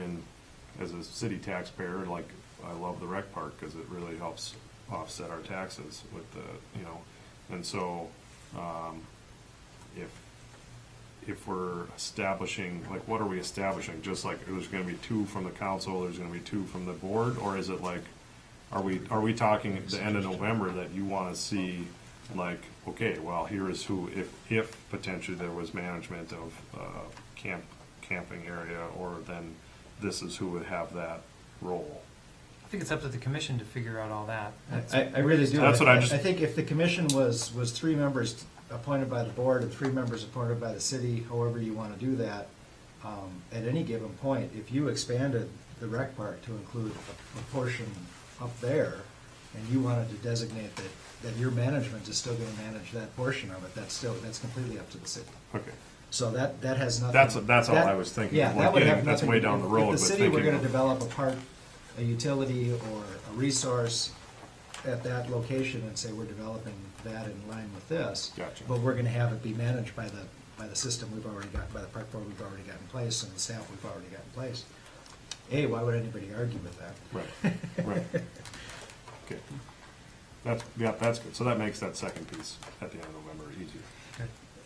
as a city taxpayer, like I love the rec park because it really helps offset our taxes with the, you know, and so if we're establishing, like what are we establishing? Just like there's going to be 2 from the council, there's going to be 2 from the board, or is it like, are we talking at the end of November that you want to see, like, okay, well, here is who, if potentially there was management of camping area, or then this is who would have that role. I think it's up to the commission to figure out all that. I really do. That's what I just- I think if the commission was 3 members appointed by the board and 3 members appointed by the city, however you want to do that, at any given point, if you expanded the rec park to include a portion up there, and you wanted to designate that your management is still going to manage that portion of it, that's completely up to the city. Okay. So that has nothing. That's all I was thinking. Yeah, of, that like, would getting- have that's nothing. way down the road. If but the city were thinking going to of- develop a utility or a resource at that location and say we're developing that in line with this. Gotcha. But we're going to have it be managed by the system we've already got, by the park board we've already got in place, and the staff we've already got in place. Why would anybody argue with that? Right. Okay. That's good. So that makes that second piece at the end of November easier.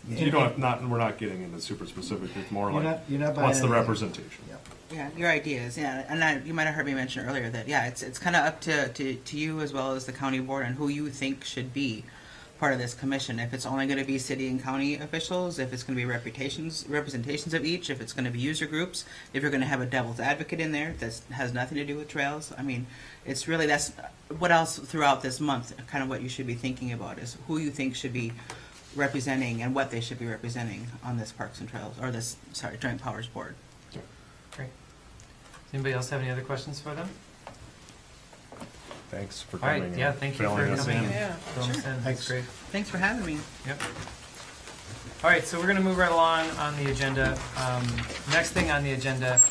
You don't have, we're not getting into super specific. It's more like You're not buying what's the anything. representation? Yeah. Yeah, your ideas, yeah, and you might have heard me mention earlier that, yeah, it's kind of up to you as well as the county board and who you think should be part of this commission. If it's only going to be city and county officials, if it's going to be representations of each, if it's going to be user groups, if you're going to have a devil's advocate in there that has nothing to do with trails. I mean, it's really, that's what else throughout this month, kind of what you should be thinking about is who you think should be representing and what they should be representing on this Parks and Trails, or this, Joint Powers Board. Great. Does anybody else have any other questions for them? Thanks for All right, coming. yeah, and thank you for filling us coming. in. Yeah, Filling us sure. in. That's Thanks. great. Thanks for having me. Yep. All right, so we're going to move right along on the agenda. Next thing on the agenda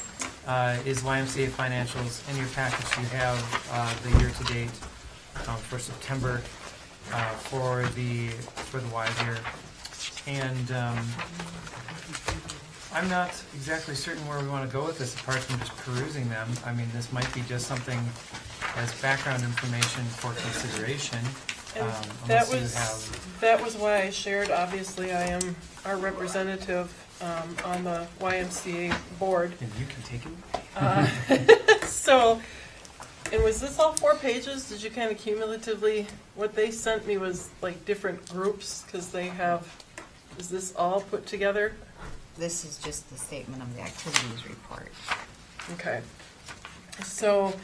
is YMCA Financials. In your package, you have the year-to-date for September for the Y year. And I'm not exactly certain where we want to go with this, apart from just perusing them. I mean, this might be just something as background information for consideration. And Unless you have, that was why I shared, obviously, I am our representative on the YMCA board. and you can take it. So, and was this all 4 pages? Did you kind of cumulatively, what they sent me was like different groups, because they have, is this all put together? This is just the statement of the activities report. Okay. So,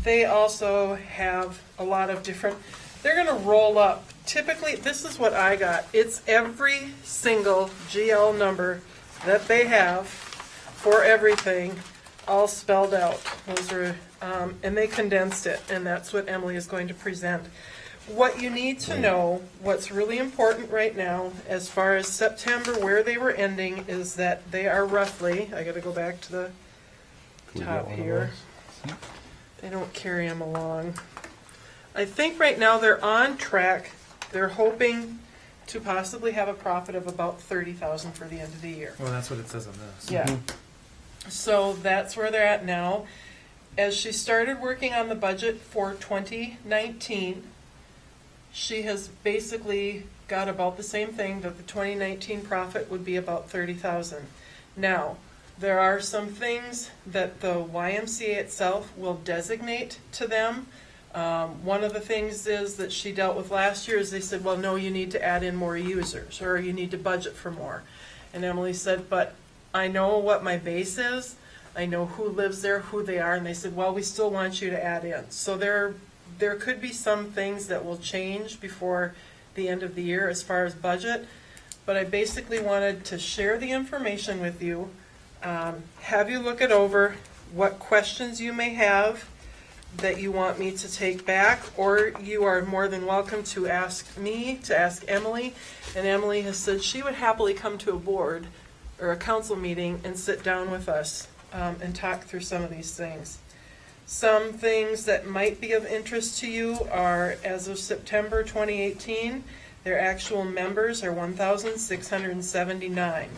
they also have a lot of different, they're gonna roll up typically, this is what I got. It's every single GL number that they have for everything, all spelled out. Those are, and they condensed it, and that's what Emily is going to present. What you need to know, what's really important right now, as far as September, where they were ending, is that they are roughly, I gotta go back to the top here. They don't carry them along. I think right now they're on track. They're hoping to possibly have a profit of about 30,000 for the end of the year. Well, that's what it says on this. Yeah. So that's where they're at now. As she started working on the budget for 2019, she has basically got about the same thing, that the 2019 profit would be about 30,000. Now, there are some things that the YMCA itself will designate to them. One of the things is that she dealt with last year is they said, well, no, you need to add in more users, or you need to budget for more. And Emily said, but I know what my base is, I know who lives there, who they are, and they said, well, we still want you to add in. So there could be some things that will change before the end of the year as far as budget, but I basically wanted to share the information with you, have you look it over, what questions you may have that you want me to take back, or you are more than welcome to ask me, to ask Emily. And Emily has said she would happily come to a board or a council meeting and sit down with us and talk through some of these things. Some things that might be of interest to you are, as of September 2018, their actual members are 1,679.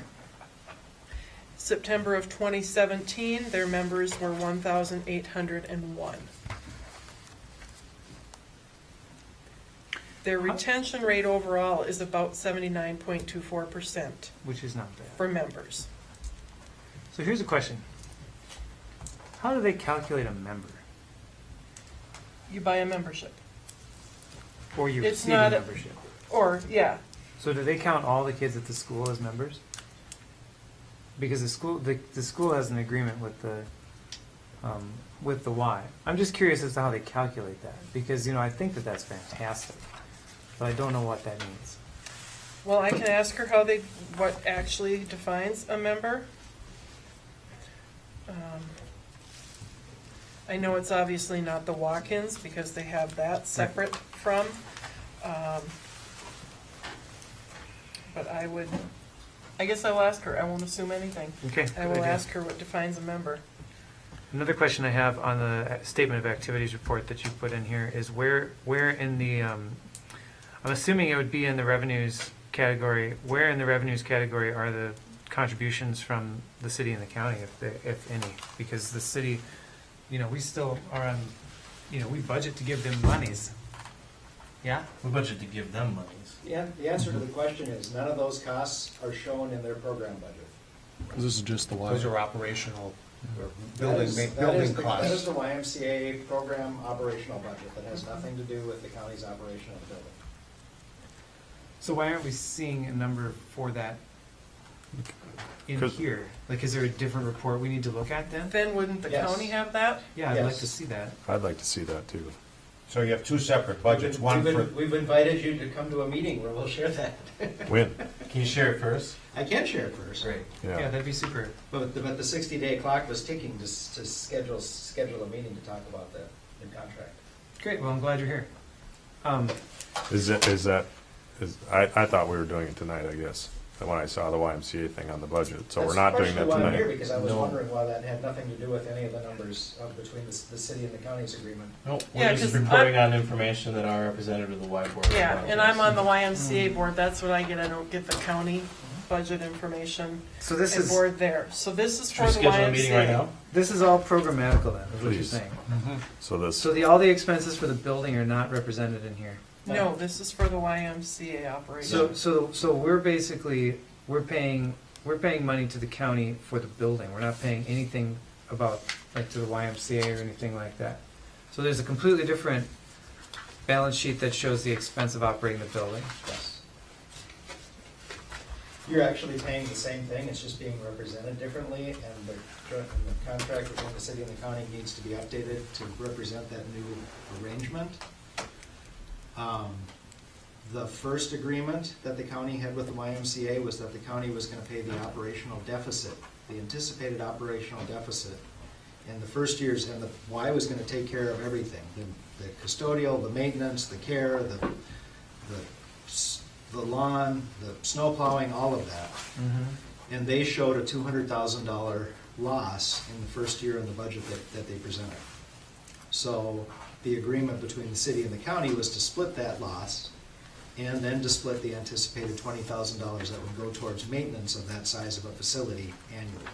September of 2017, their members were 1,801. Their retention rate overall is about 79.24% Which is not bad. for members. So here's a question. How do they calculate a member? You buy a membership. Or you It's receive a not a- membership? Or, yeah, So do they count all the kids at the school as members? Because the school has an agreement with the Y. I'm just curious as to how they calculate that, because, I think that that's fantastic, but I don't know what that means. well, I can ask her what actually defines a member. I know it's obviously not the walk-ins, because they have that separate from, but I guess I'll ask her, I won't assume anything. Okay. I will ask her what defines a member. Another question I have on the statement of activities report that you put in here is where in the, I'm assuming it would be in the revenues category, where in the revenues category are the contributions from the city and the county, if any? Because the city, we still are on, we budget to give them monies. Yeah? We budget to give them monies. Yeah, the answer to the question is, none of those costs are shown in their program budget. This is just the Y. Those are operational, or That is building the costs. YMCA program operational budget, that has nothing to do with the county's operation of the building. So why aren't we seeing a number for that in 'Cause- here? Like, is there a different report we need to look at then? Then wouldn't the Yes. county have that? Yeah, I'd like Yes. to see that. I'd like to see that too. So you have two separate budgets, one for, We've invited you to come to a meeting where we'll share that. When? Can you share it first? I can share it first. Great. Yeah, Yeah. that'd be super. But the 60-day clock was ticking to schedule a meeting to talk about the new contract. Great, well, I'm glad you're here. I thought we were doing it tonight, I guess, when I saw the YMCA thing on the budget, so we're not doing that That's partially why I'm here, tonight. because I was No. wondering why that had nothing to do with any of the numbers between the city and the county's agreement. Nope, Yeah, we're just 'cause reporting on information that our representative of the Y board. Yeah, and I'm on the YMCA board, that's what I get, I don't get the county budget information So this and is, board there. So this is Should for we the schedule a meeting right YMCA. now? this is all programmatical then, is what you're Please. saying. So this, So all the expenses for the building are not represented in here. No, this is for the YMCA operation. So we're basically, we're paying money to the county for the building. We're not paying anything about, like, to the YMCA or anything like that. So there's a completely different balance sheet that shows the expense of operating the building. Yes. You're actually paying the same thing, it's just being represented differently, and the contract between the city and the county needs to be updated to represent that new arrangement. The first agreement that the county had with the YMCA was that the county was gonna pay the operational deficit, the anticipated operational deficit. And the first years, and the Y was gonna take care of everything, the custodial, the maintenance, the care, the lawn, the snow plowing, all of that. And they showed a $200,000 loss in the first year in the budget that they presented. So the agreement between the city and the county was to split that loss, and then to split the anticipated $20,000 that would go towards maintenance of that size of a facility annually.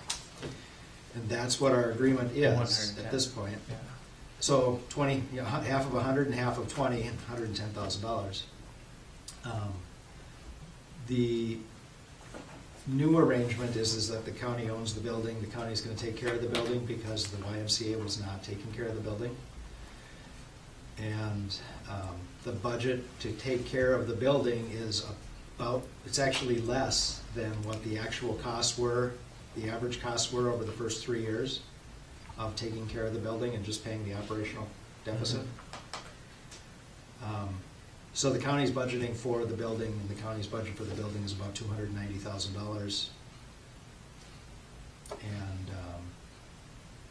And that's what our agreement is 110. at this point. Yeah. So 20, half of 100 and half of 20, and $110,000. The new arrangement is that the county owns the building, the county's gonna take care of the building because the YMCA was not taking care of the building. And the budget to take care of the building is about, it's actually less than what the actual costs were, the average costs were over the first 3 years of taking care of the building and just paying the operational deficit. So the county's budgeting for the building, and the county's budget for the building is about $290,000.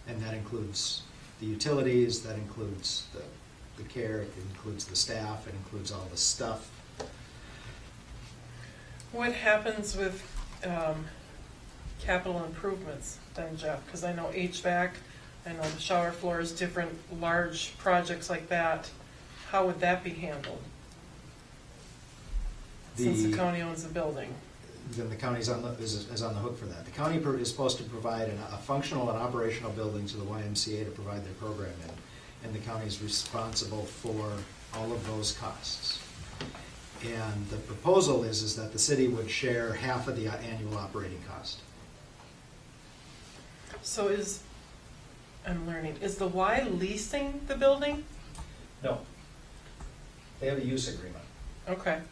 And that includes the utilities, that includes the care, it includes the staff, it includes all the stuff. What happens with capital improvements then, Jeff? Because I know HVAC, I know the shower floors, different large projects like that. How would that be handled? Since the county owns the building. Then the county's on is on the hook for that. The county is supposed to provide a functional and operational building to the YMCA to provide their program in, and the county is responsible for all of those costs. And the proposal is that the city would share half of the annual operating cost. So is the Y leasing the building? No. They have a use agreement. Okay.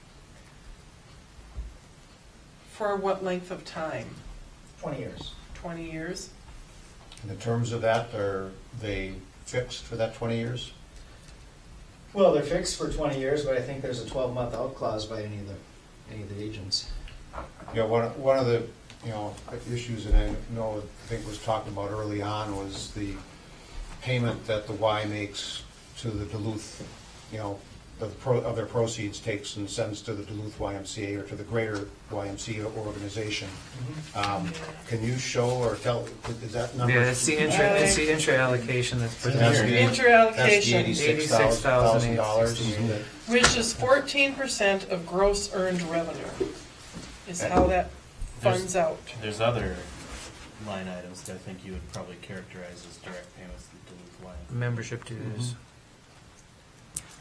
For what length of time? 20 years. 20 years? And the terms of that, are they fixed for that 20 years? Well, they're fixed for 20 years, but I think there's a 12-month out clause by any of the agents. Yeah, one of the, issues that I think was talked about early on was the payment that the Y makes to the Duluth, of their proceeds takes and sends to the Duluth YMCA or to the greater YMCA organization. Can you show or tell, is that number? Yeah, it's the intra allocation that's put in That's the- here. Inter-allocation, That's the $86,000. which is 14% of gross earned revenue, is how that funds out. There's other line items that I think you would probably characterize as direct payments to Duluth Wine. Membership dues.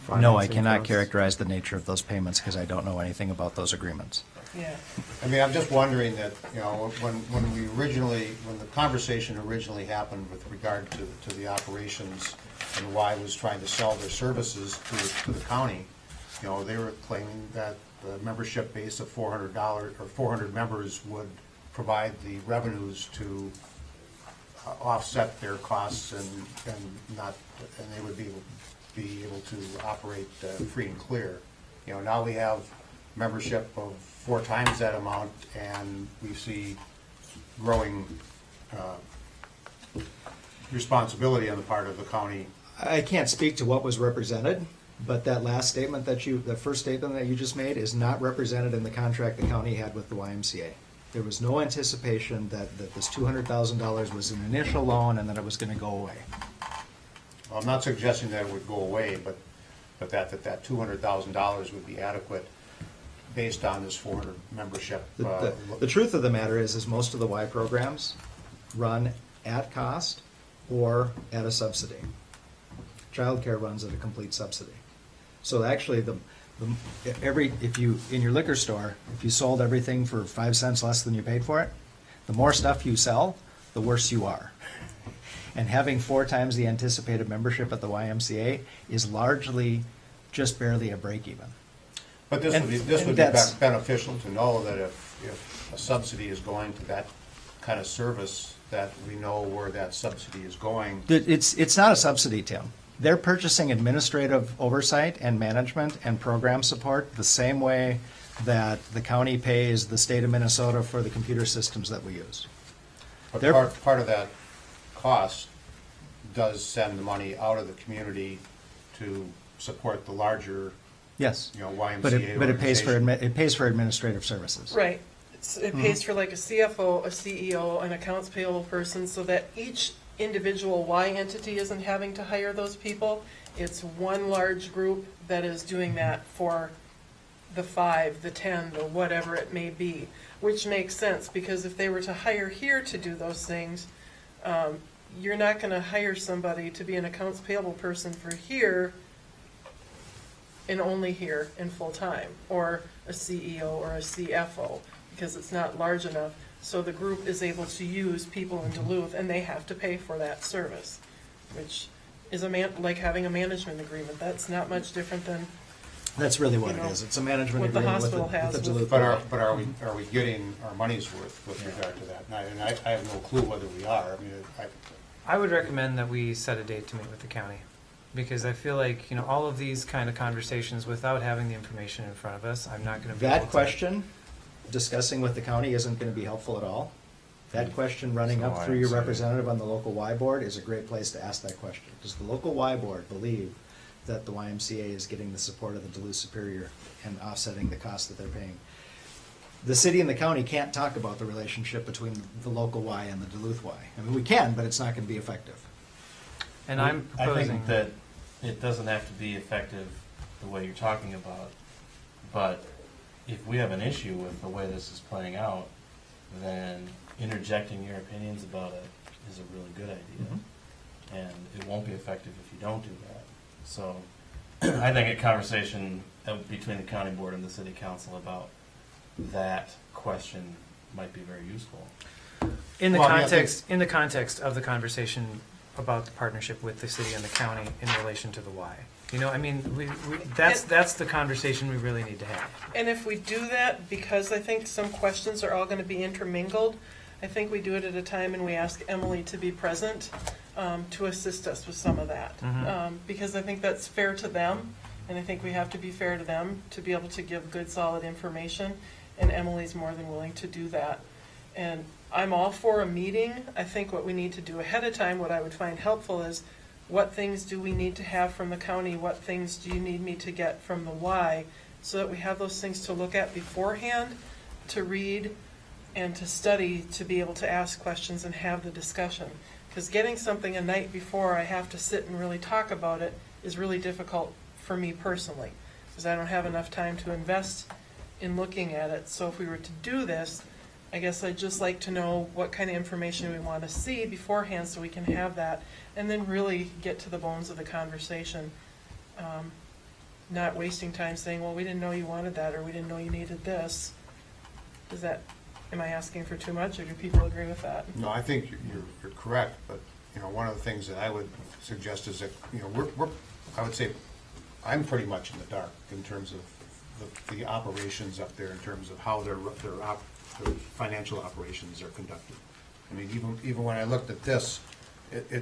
No, I Financing cannot costs. characterize the nature of those payments because I don't know anything about those agreements. Yeah. I mean, I'm just wondering that, when the conversation originally happened with regard to the operations and Y was trying to sell their services to the county, they were claiming that the membership base of $400 or 400 members would provide the revenues to offset their costs and they would be able to operate free and clear. Now we have membership of 4 times that amount, and we see growing responsibility on the part of the county. I can't speak to what was represented, but that last statement the first statement that you just made is not represented in the contract the county had with the YMCA. There was no anticipation that this $200,000 was an initial loan and that it was going to go away. I'm not suggesting that it would go away, but that $200,000 would be adequate based on this 400 membership. The truth of the matter is most of the Y programs run at cost or at a subsidy. Childcare runs at a complete subsidy. So actually, if you in your liquor store, if you sold everything for 5 cents less than you paid for it, the more stuff you sell, the worse you are. And having 4 times the anticipated membership at the YMCA is largely just barely a break even. But this would be beneficial to know that if a subsidy is going to that kind of service, that we know where that subsidy is going. It's not a subsidy, Tim. they're purchasing administrative oversight and management and program support the same way that the county pays the state of Minnesota for the computer systems that we use. But They're- part of that cost does send the money out of the community to support the larger, Yes. YMCA But it pays for, organization. it pays for administrative services. Right. It pays for like a CFO, a CEO, an accounts payable person, so that each individual Y entity isn't having to hire those people. It's one large group that is doing that for the 5, the 10, the whatever it may be, which makes sense, because if they were to hire here to do those things, you're not gonna hire somebody to be an accounts payable person for here and only here in full-time, or a CEO or a CFO, because it's not large enough. So the group is able to use people in Duluth, and they have to pay for that service, which is like having a management agreement. That's not much different than, That's really what You it know, is. It's a management what the agreement with hospital has with the with- Duluth. But are we getting our money's worth with regard to that? And I have no clue whether we are. I mean, I would recommend that we set a date to meet with the county, because I feel like, all of these kind of conversations, without having the information in front of us, I'm not gonna be able to. That question, discussing with the county isn't gonna be helpful at all. That question running up through your YMCA. representative on the local Y board is a great place to ask that question. Does the local Y board believe that the YMCA is getting the support of the Duluth Superior and offsetting the cost that they're paying? The city and the county can't talk about the relationship between the local Y and the Duluth Y. I mean, we can, but it's not gonna be effective. And I'm I proposing. think that it doesn't have to be effective the way you're talking about, but if we have an issue with the way this is playing out, then interjecting your opinions about it is a really good idea. And it won't be effective if you don't do that. So I think a conversation between the county board and the city council about that question might be very useful. In the Well, I mean, I in the context of the conversation about the partnership with the city and the county in relation to the Y. That's the conversation we really need to have. and if we do that, because I think some questions are all gonna be intermingled, I think we do it at a time and we ask Emily to be present, to assist us with some of that. Because I think that's fair to them, and I think we have to be fair to them to be able to give good, solid information, and Emily's more than willing to do that. And I'm all for a meeting. I think what we need to do ahead of time, what I would find helpful is, what things do we need to have from the county? What things do you need me to get from the Y? So that we have those things to look at beforehand, to read, and to study, to be able to ask questions and have the discussion. Because getting something a night before I have to sit and really talk about it is really difficult for me personally, because I don't have enough time to invest in looking at it. So if we were to do this, I guess I'd just like to know what kind of information we want to see beforehand so we can have that, and then really get to the bones of the conversation. Not wasting time saying, well, we didn't know you wanted that, or we didn't know you needed this. Am I asking for too much, or do people agree with that? No, I think you're correct, but, one of the things that I would suggest is that, I would say, I'm pretty much in the dark in terms of the operations up there, in terms of how their financial operations are conducted. I mean, even when I looked at this, a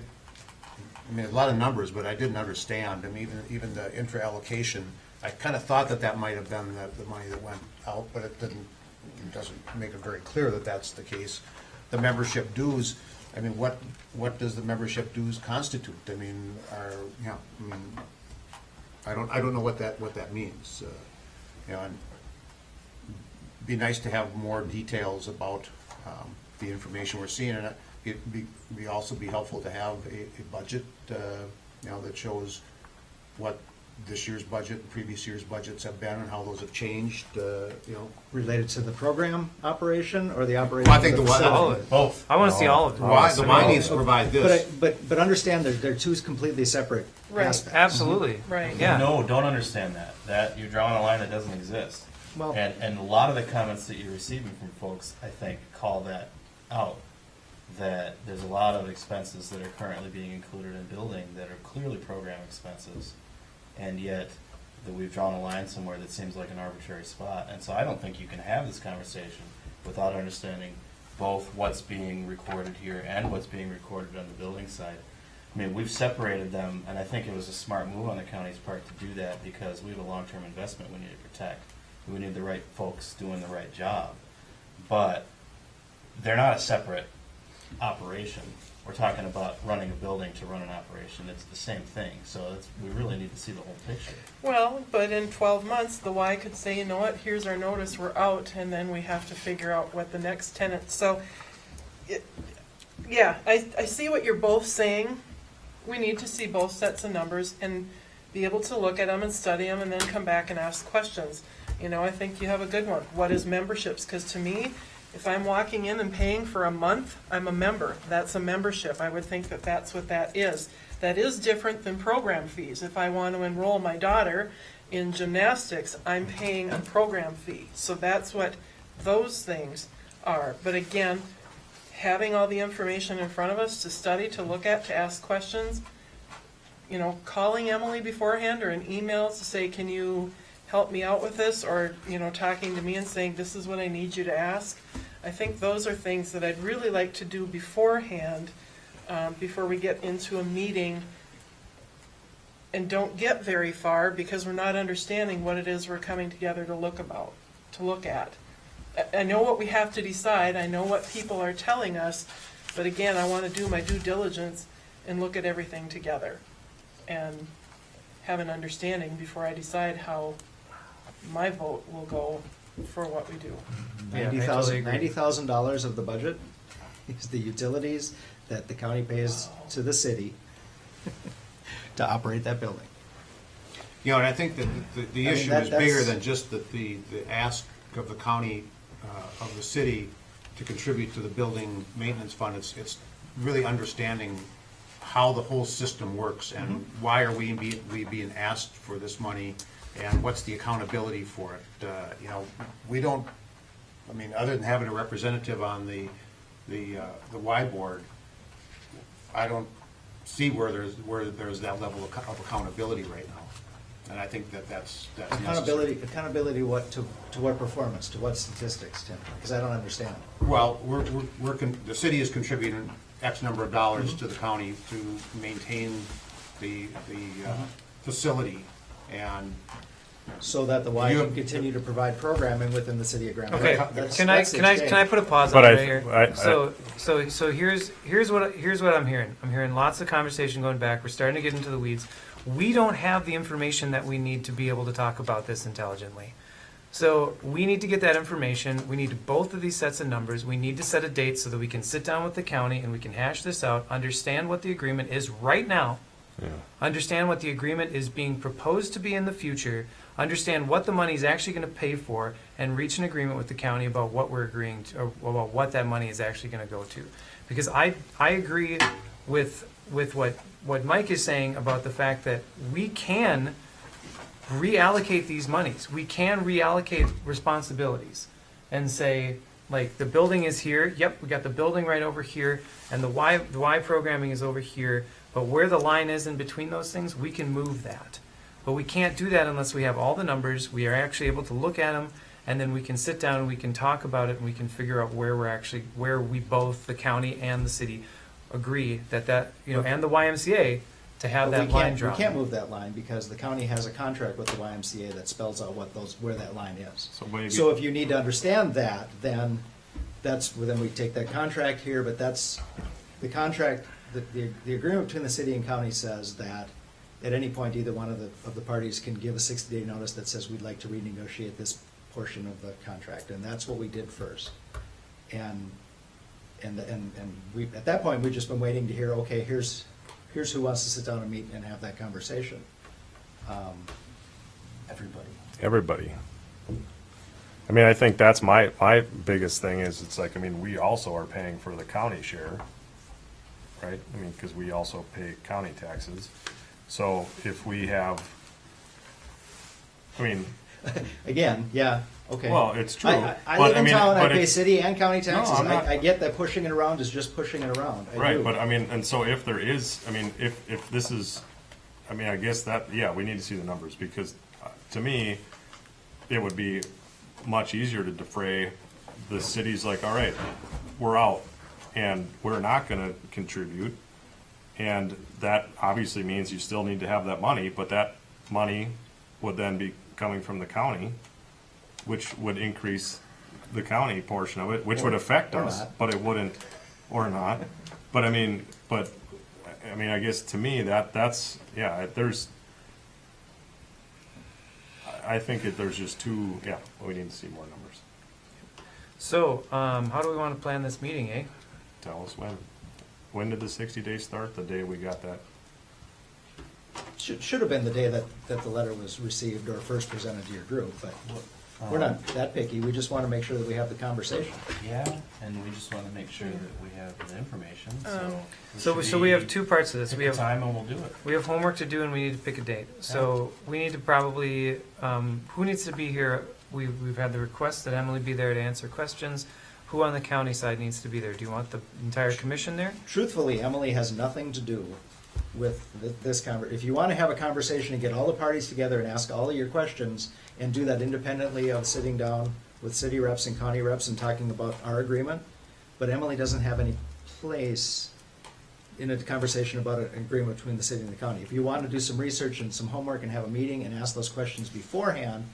lot of numbers, but I didn't understand. I mean, even the intra-allocation, I kind of thought that might have been the money that went out, but it doesn't make it very clear that that's the case. The membership dues, I mean, what does the membership dues constitute? I mean, I don't know what that means. And be nice to have more details about the information we're seeing, and it'd be also be helpful to have a budget, that shows what this year's budget and previous year's budgets have been and how those have changed, Related to the program operation or the operation? Well, I think of the facility? All of it. Both. I want to see all of it. The Y needs to provide this. But understand they're two completely separate Right. aspects. Absolutely. Right. Yeah. No, don't understand that. That you're drawing a line that doesn't exist. Well- And a lot of the comments that you're receiving from folks, I think, call that out. That there's a lot of expenses that are currently being included in building that are clearly program expenses, and yet that we've drawn a line somewhere that seems like an arbitrary spot. And so I don't think you can have this conversation without understanding both what's being recorded here and what's being recorded on the building side. I mean, we've separated them, and I think it was a smart move on the county's part to do that, because we have a long-term investment we need to protect. We need the right folks doing the right job. But they're not a separate operation. We're talking about running a building to run an operation. It's the same thing, so we really need to see the whole picture. Well, but in 12 months, the Y could say, you know what, here's our notice, we're out, and then we have to figure out what the next tenant, so, yeah, I see what you're both saying. We need to see both sets of numbers and be able to look at them and study them and then come back and ask questions. You know, I think you have a good one. What is memberships? Because to me, if I'm walking in and paying for a month, I'm a member. That's a membership. I would think that that's what that is. That is different than program fees. If I want to enroll my daughter in gymnastics, I'm paying a program fee. So that's what those things are. But again, having all the information in front of us to study, to look at, to ask questions, you know, calling Emily beforehand or an email to say, can you help me out with this? Or, you know, talking to me and saying, this is what I need you to ask. I think those are things that I'd really like to do beforehand, before we get into a meeting and don't get very far because we're not understanding what it is we're coming together to look at. I know what we have to decide, I know what people are telling us, but again, I want to do my due diligence and look at everything together and have an understanding before I decide how my vote will go for what we do. Yeah, I totally agree. $90,000 of the budget is the utilities that the county pays to the city to operate that building. You know, and I think that the I mean, issue is that's- bigger than just the ask of the county, of the city to contribute to the building maintenance fund. It's really understanding how the whole system works and why are we being asked for this money and what's the accountability for it. You know, we don't, I mean, other than having a representative on the Y board, I don't see where there's that level of accountability right now. And I think that's necessary. Accountability what, to what performance, to what statistics, Tim? Because I don't understand. Well, the city is contributing X number of dollars to the county to maintain the facility, and So that the Y You- can continue to provide programming within the city of Grand Okay, Rapids. can I put a pause But on I- right here? I- So here's what I'm hearing. I'm hearing lots of conversation going back. We're starting to get into the weeds. We don't have the information that we need to be able to talk about this intelligently. So we need to get that information. We need both of these sets of numbers. We need to set a date so that we can sit down with the county and we can hash this out, understand what the agreement is right now, understand what the agreement is being proposed to be in the future, understand what the money is actually going to pay for, and reach an agreement with the county about what we're agreeing to, or about what that money is actually going to go to. Because I agree with what Mike is saying about the fact that we can reallocate these monies. We can reallocate responsibilities and say, like, the building is here. Yep, we got the building right over here, and the Y programming is over here. But where the line is in between those things, we can move that. But we can't do that unless we have all the numbers. We are actually able to look at them, and then we can sit down and we can talk about it, and we can figure out where we both, the county and the city, agree that and the YMCA to have But that line drawn. We can't move that line because the county has a contract with the YMCA that spells out where that line is. So maybe- So if you need to understand that, then then we take that contract here, but that's, the contract, the agreement between the city and county says that at any point, either one of the parties can give a 60-day notice that says we'd like to renegotiate this portion of the contract, and that's what we did first. And we, at that point, we've just been waiting to hear, okay, here's who wants to sit down and meet and have that conversation. Everybody. Everybody. I mean, I think that's my biggest thing is, it's like, I mean, we also are paying for the county share, right? I mean, because we also pay county taxes. So if we have, I mean, Again, yeah, okay. well, it's true. I but live in mean, town, I but pay it's- city and county taxes. I'm not- I get that pushing it around is just pushing it around. I Right, do. but I mean, and so if there is, I mean, if this is, I mean, I guess that, yeah, we need to see the numbers, because to me, it would be much easier to defray. The city's like, all right, we're out, and we're not gonna contribute, And that obviously means you still need to have that money, but that money would then be coming from the county, which would increase the county portion of it, which would affect Or us, not. but it wouldn't, or not. But I mean, I guess to me, that's, yeah, I think there's just too, yeah, we need to see more numbers. So, how do we want to plan this meeting, eh? Tell us when. When did the 60 days start? The day we got that? Should have been the day that the letter was received or first presented to your group, but we're not that picky. We just want to make sure that we have the conversation. Yeah, and we just wanna make sure that we have the information, So we have two parts of this. Pick We a have time and we'll do it. We have homework to do and we need to pick a date. So we need to probably, who needs to be here? We've had the request that Emily be there to answer questions. Who on the county side needs to be there? Do you want the entire commission there? Truthfully, Emily has nothing to do with this if you want to have a conversation and get all the parties together and ask all of your questions and do that independently of sitting down with city reps and county reps and talking about our agreement, but Emily doesn't have any place in a conversation about an agreement between the city and the county. If you want to do some research and some homework and have a meeting and ask those questions beforehand,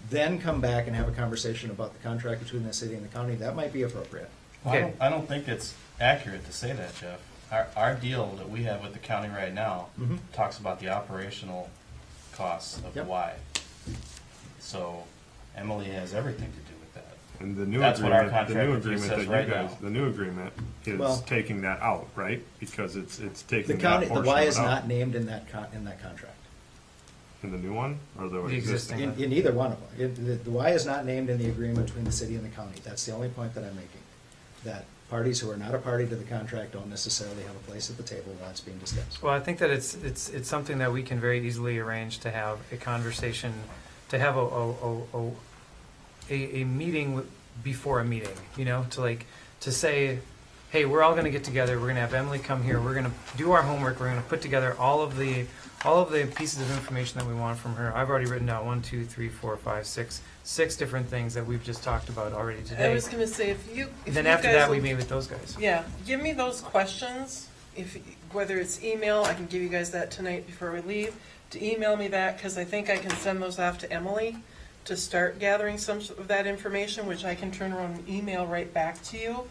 then come back and have a conversation about the contract between the city and the county, that might be appropriate. Okay. I don't think it's accurate to say that, Jeff. Our deal that we have with the county right now Mhm. talks about the operational costs of the Yep. Y. So Emily has everything to do with that. And the new That's what our agreement, the new contract agreement says that you right guys, now. the new agreement Well- is taking that out, right? Because it's The taking that county, portion the Y of is it out. not named in that contract. In the new one, or the The existing? existing. In either one of them. The Y is not named in the agreement between the city and the county. That's the only point that I'm making. That parties who are not a party to the contract don't necessarily have a place at the table while it's being discussed. Well, I think that it's something that we can very easily arrange to have a conversation, to have a meeting before a meeting, you know, to say, hey, we're all gonna get together, we're gonna have Emily come here, we're gonna do our homework, we're gonna put together all of the pieces of information that we want from her. I've already written down 1, 2, 3, 4, 5, 6 different things that we've just talked about already I today. was gonna say, if Then you after guys that, we will- meet with those guys. Yeah, give me those questions, whether it's email, I can give you guys that tonight before we leave, to email me that, because I think I can send those off to Emily to start gathering some of that information, which I can turn around and email right back to you,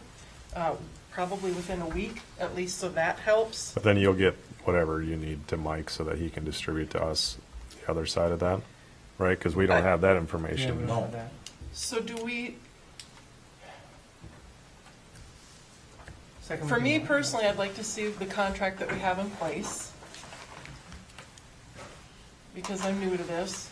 probably within a week, at least, so that helps. But then you'll get whatever you need to Mike so that he can distribute to us the other side of that, right? Because we don't have that Yeah, we information. don't have that. So do we, Second for me meeting. personally, I'd like to see the contract that we have in place, because I'm new to this.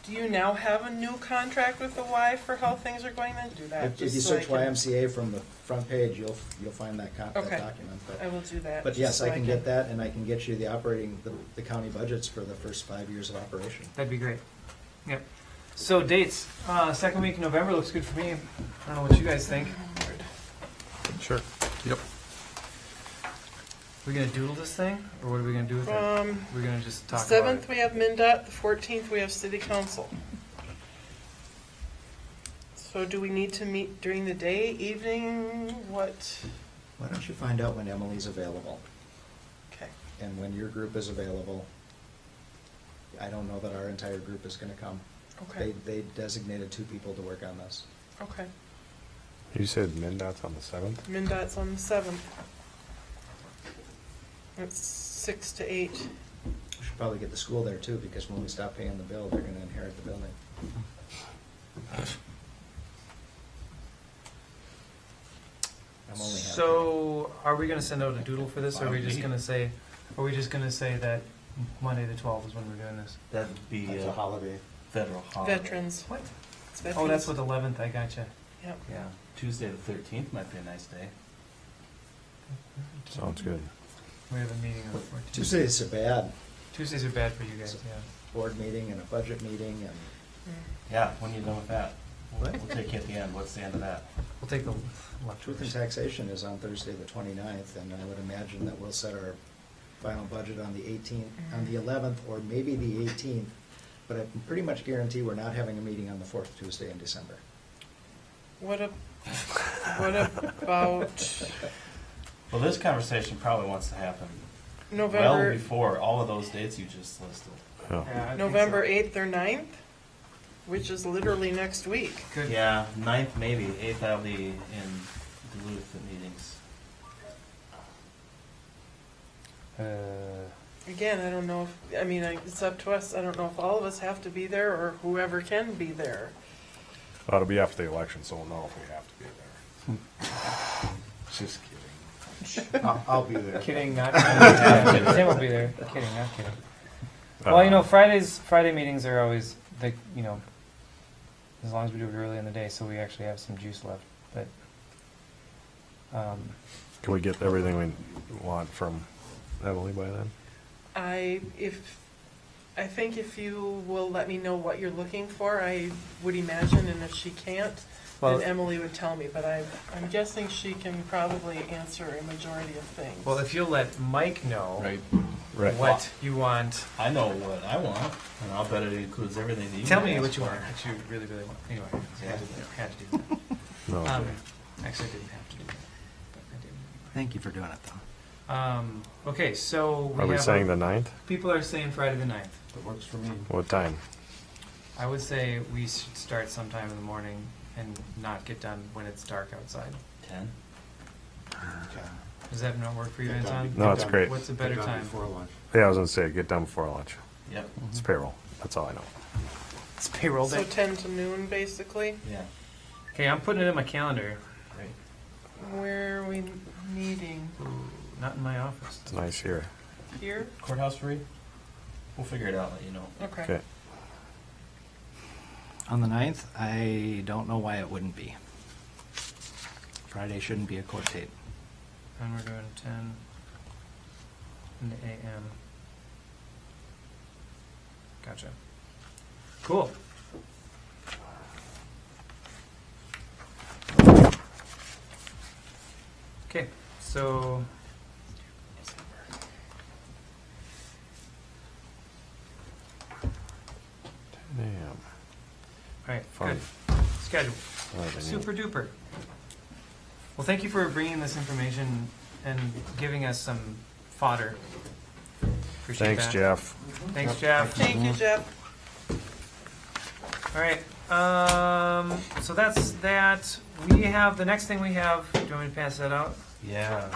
Do you now have a new contract with the Y for how things are going, then do that? If you just so I search can- YMCA from the front page, you'll find that Okay. document. I will do that. But just yes, so I can get that, and I can get you the county budgets for the first 5 years of operation. That'd be great. Yep. So dates, second week in November looks good for me. I don't know what you guys think. Sure. Yep. We gonna doodle this thing, or what are we gonna do with it? We're gonna just talk about it. 7th, we have MinDOT, the 14th, we have City Council. So do we need to meet during the day, evening, what? Why don't you find out when Emily's available, Okay, and when your group is available? I don't know that our entire group is gonna come. okay, They designated 2 people to work on this. okay. You said MinDOT's on the 7th? MinDOT's on the 7th. It's 6 to 8. We should probably get the school there too, because when we stop paying the bill, they're gonna inherit the building. I'm only happy. So, are we gonna send out a doodle for this, or are we Fine just with gonna say that Monday the 12th is when we're doing this? That'd be That's a a holiday. federal holiday. Veterans. What? It's Oh, that's veterans. what, 11th, I gotcha. Yep. Yeah, Tuesday the 13th might be a nice day. Sounds good. We have a meeting on the 14th. Tuesdays are bad, Tuesdays are bad for you guys, yeah. board meeting and a budget meeting, and Yeah, when you done with that? What? We'll take you at the end. What's the end of that? We'll take the left. truth and taxation is on Thursday, the 29th, and I would imagine that we'll set our final budget on the 18th, on the 11th, or maybe the 18th, but I can pretty much guarantee we're not having a meeting on the 4th Tuesday in December. What about, Well, this conversation probably wants to happen well November, before all of those dates you just listed. Yeah. Yeah, I think November so. 8th or 9th, which is literally next week. Good. Yeah, 9th maybe, 8th I'll be in Duluth at meetings. Again, I don't know if, I mean, it's up to us. I don't know if all of us have to be there or whoever can be there. Well, it'll be after the election, so we'll know if we have to be there. Just kidding. I'll be there. Kidding, not kidding. Tim will be there. Kidding, not kidding. Well, you know, Friday meetings are always, the you know, as long as we do it early in the day, so we actually have some juice left. But Can we get everything we want from Emily by then? I think if you will let me know what you're looking for, I would imagine, and if she can't, Well- then Emily would tell me, but I'm guessing she can probably answer a majority of things. well, if you'll let Mike know Right. what you want, I know what I want, and I'll bet it includes everything that you tell me asked what you for. want. That you really, really want. Anyway, had to do that. No, Actually, I didn't have to do that, but I did. Thank you for doing it, though. Okay, so Are we have saying a- the 9th? people are saying Friday the 9th. That works for me. What time? I would say we should start sometime in the morning and not get done when it's dark outside. 10? Okay. Does that not work for you, Get done- Anton? get No, it's done- great. What's a better get done time? Before lunch. Yeah, I was gonna say, get done before lunch. Yep. It's payroll. That's all I know. It's payroll So day. 10 to noon, basically. Yeah. Okay, I'm putting it in my calendar. Great. Where are we meeting? Ooh, not in my office. It's nice here. Here? Courthouse free? We'll figure it out, let you know. Okay. Okay. On the 9th, I don't know why it wouldn't be. Friday shouldn't be a court date. And we're doing 10 in the AM. Gotcha. Cool. Okay, so Damn. all right, Fun. good. Schedule. All right, I knew. Super duper. Well, thank you for bringing this information and giving us some fodder. Appreciate Thanks, that. Jeff. Thanks, Jeff. Thank you, Jeff. All right, so that's that. We have, the next thing we have, do you want me to pass that out? Yeah.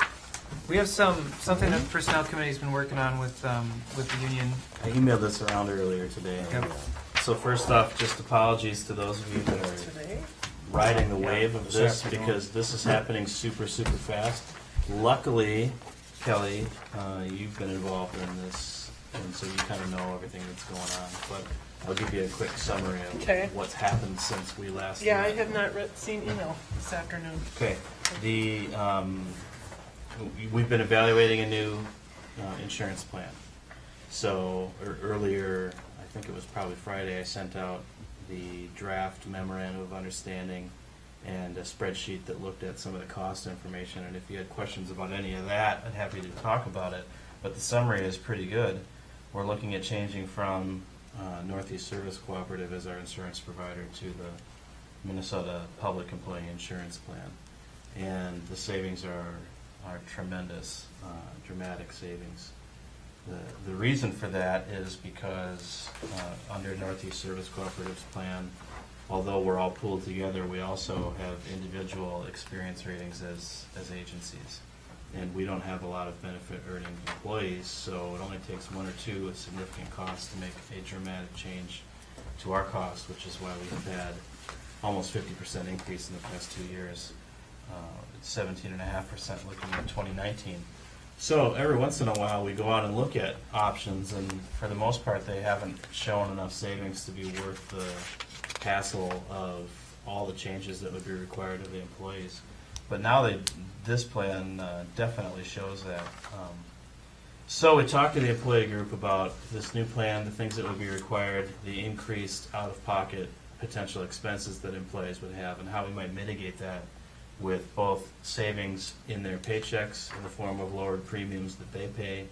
We have something that the Personnel Committee's been working on with the union. I emailed this around earlier today. Yep. So first off, just apologies to those of you that are Today? riding the wave of this this, afternoon. because this is happening super, super fast. Luckily, Kelly, you've been involved in this, and so you kind of know everything that's going on. But I'll give you a quick summary Okay. of what's happened since we last. Yeah, I met. have not seen email this afternoon. Okay, we've been evaluating a new insurance plan. So earlier, I think it was probably Friday, I sent out the draft memorandum of understanding and a spreadsheet that looked at some of the cost information. And if you had questions about any of that, I'm happy to talk about it. But the summary is pretty good. We're looking at changing from Northeast Service Cooperative as our insurance provider to the Minnesota Public Employee Insurance Plan. And the savings are tremendous, dramatic savings. The reason for that is because under Northeast Service Cooperative's plan, although we're all pooled together, we also have individual experience ratings as agencies. And we don't have a lot of benefit earning employees, so it only takes one or two with significant costs to make a dramatic change to our costs, which is why we've had almost 50% increase in the past 2 years. It's 17.5% looking at 2019. So every once in a while, we go out and look at options, and for the most part, they haven't shown enough savings to be worth the hassle of all the changes that would be required of the employees. But now this plan definitely shows that. So we talked to the employee group about this new plan, the things that would be required, the increased out-of-pocket potential expenses that employees would have, and how we might mitigate that with both savings in their paychecks in the form of lowered premiums that they pay,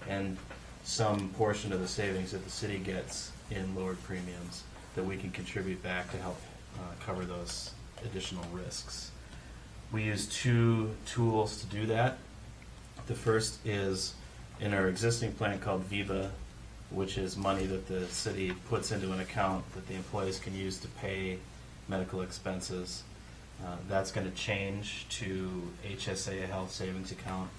and some portion of the savings that the city gets in lowered premiums that we can contribute back to help cover those additional risks. We use two tools to do that. The first is in our existing plan called Viva, which is money that the city puts into an account that the employees can use to pay medical expenses. That's going to change to HSA, a health savings account.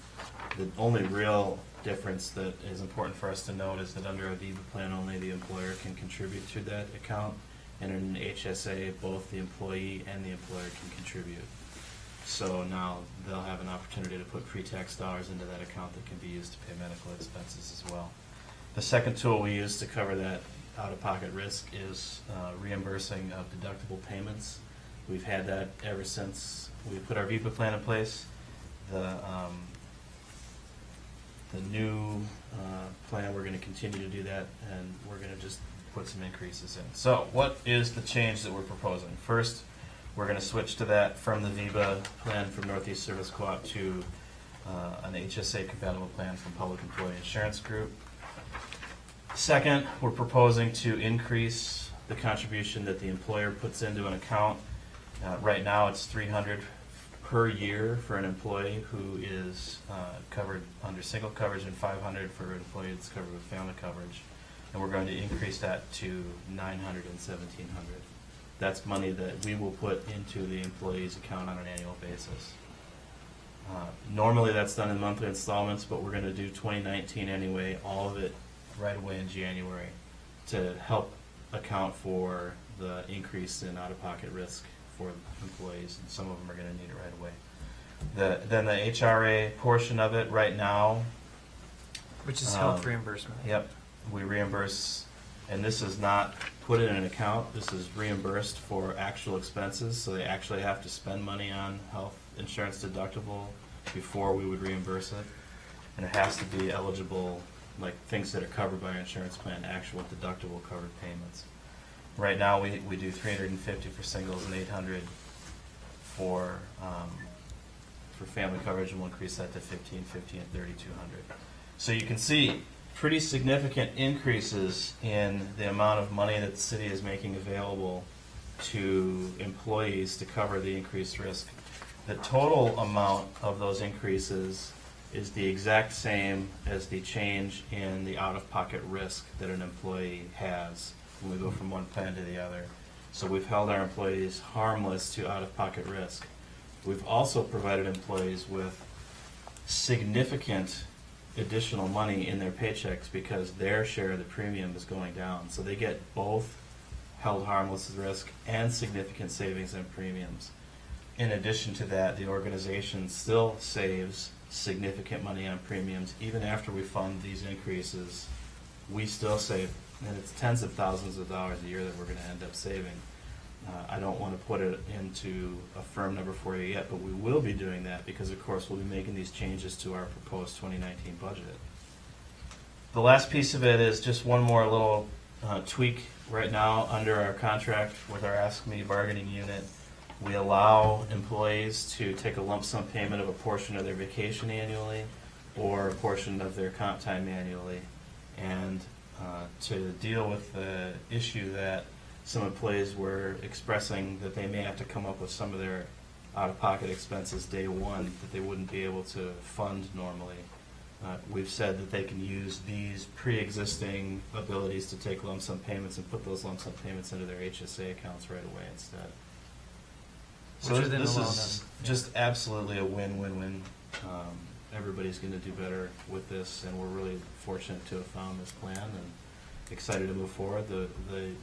The only real difference that is important for us to note is that under a Viva plan, only the employer can contribute to that account. And in an HSA, both the employee and the employer can contribute. So now they'll have an opportunity to put pre-tax dollars into that account that can be used to pay medical expenses as well. The second tool we use to cover that out-of-pocket risk is reimbursing of deductible payments. We've had that ever since we put our VIPA plan in place. The new plan, we're going to continue to do that, and we're going to just put some increases in. So what is the change that we're proposing? First, we're going to switch to that from the VIBA plan from Northeast Service Co-op to an HSA compatible plan from Public Employee Insurance Group. Second, we're proposing to increase the contribution that the employer puts into an account. Right now, it's $300 per year for an employee who is covered under single coverage and $500 for an employee that's covered with family coverage. And we're going to increase that to $900 and $1,700. That's money that we will put into the employee's account on an annual basis. Normally that's done in monthly installments, but we're going to do 2019 anyway, all of it right away in January to help account for the increase in out-of-pocket risk for employees, and some of them are going to need it right away. Then the HRA portion of it right now, Which is health reimbursement. Yep, we reimburse, and this is not put in an account, this is reimbursed for actual expenses, so they actually have to spend money on health insurance deductible before we would reimburse it. And it has to be eligible, like things that are covered by our insurance plan, actual deductible covered payments. Right now, we do $350 for singles and $800 for family coverage, and we'll increase that to $1,550 and $3,200. So you can see pretty significant increases in the amount of money that the city is making available to employees to cover the increased risk. The total amount of those increases is the exact same as the change in the out-of-pocket risk that an employee has when we go from one plan to the other. So we've held our employees harmless to out-of-pocket risk. We've also provided employees with significant additional money in their paychecks because their share of the premium is going down. So they get both held harmless to risk and significant savings in premiums. In addition to that, the organization still saves significant money on premiums. Even after we fund these increases, we still save, and it's tens of thousands of dollars a year that we're going to end up saving. I don't want to put it into a firm number for you yet, but we will be doing that because, of course, we'll be making these changes to our proposed 2019 budget. The last piece of it is just one more little tweak. Right now, under our contract with our Ask Me bargaining unit, we allow employees to take a lump sum payment of a portion of their vacation annually or a portion of their comp time annually. And to deal with the issue that some employees were expressing that they may have to come up with some of their out-of-pocket expenses day one that they wouldn't be able to fund normally. We've said that they can use these pre-existing abilities to take lump sum payments and put those lump sum payments into their HSA accounts right away instead. So Which then this allow is them- just absolutely a win-win-win. Everybody's going to do better with this, and we're really fortunate to have found this plan and excited to move forward. The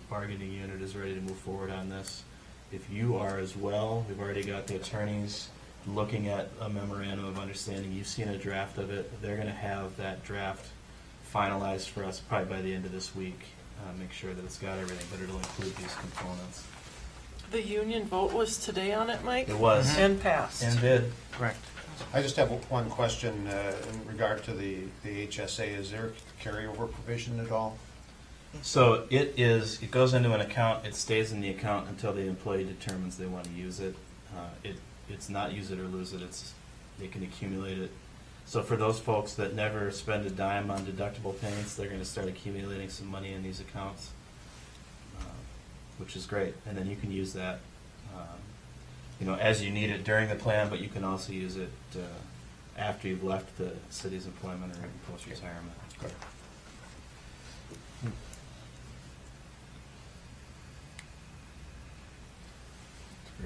bargaining unit is ready to move forward on this. If you are as well, we've already got the attorneys looking at a memorandum of understanding. You've seen a draft of it. They're going to have that draft finalized for us probably by the end of this week. Make sure that it's got everything, but it'll include these components. The union vote was today on it, Mike? It was. And passed. And did. Correct. I just have one question in regard to the HSA. Is there a carryover provision at all? So it goes into an account, it stays in the account until the employee determines they want to use it. It's not use it or lose it, they can accumulate it. So for those folks that never spend a dime on deductible payments, they're going to start accumulating some money in these accounts, which is great. And then you can use that, as you need it during the plan, but you can also use it after you've left the city's employment or post-retirement. Good.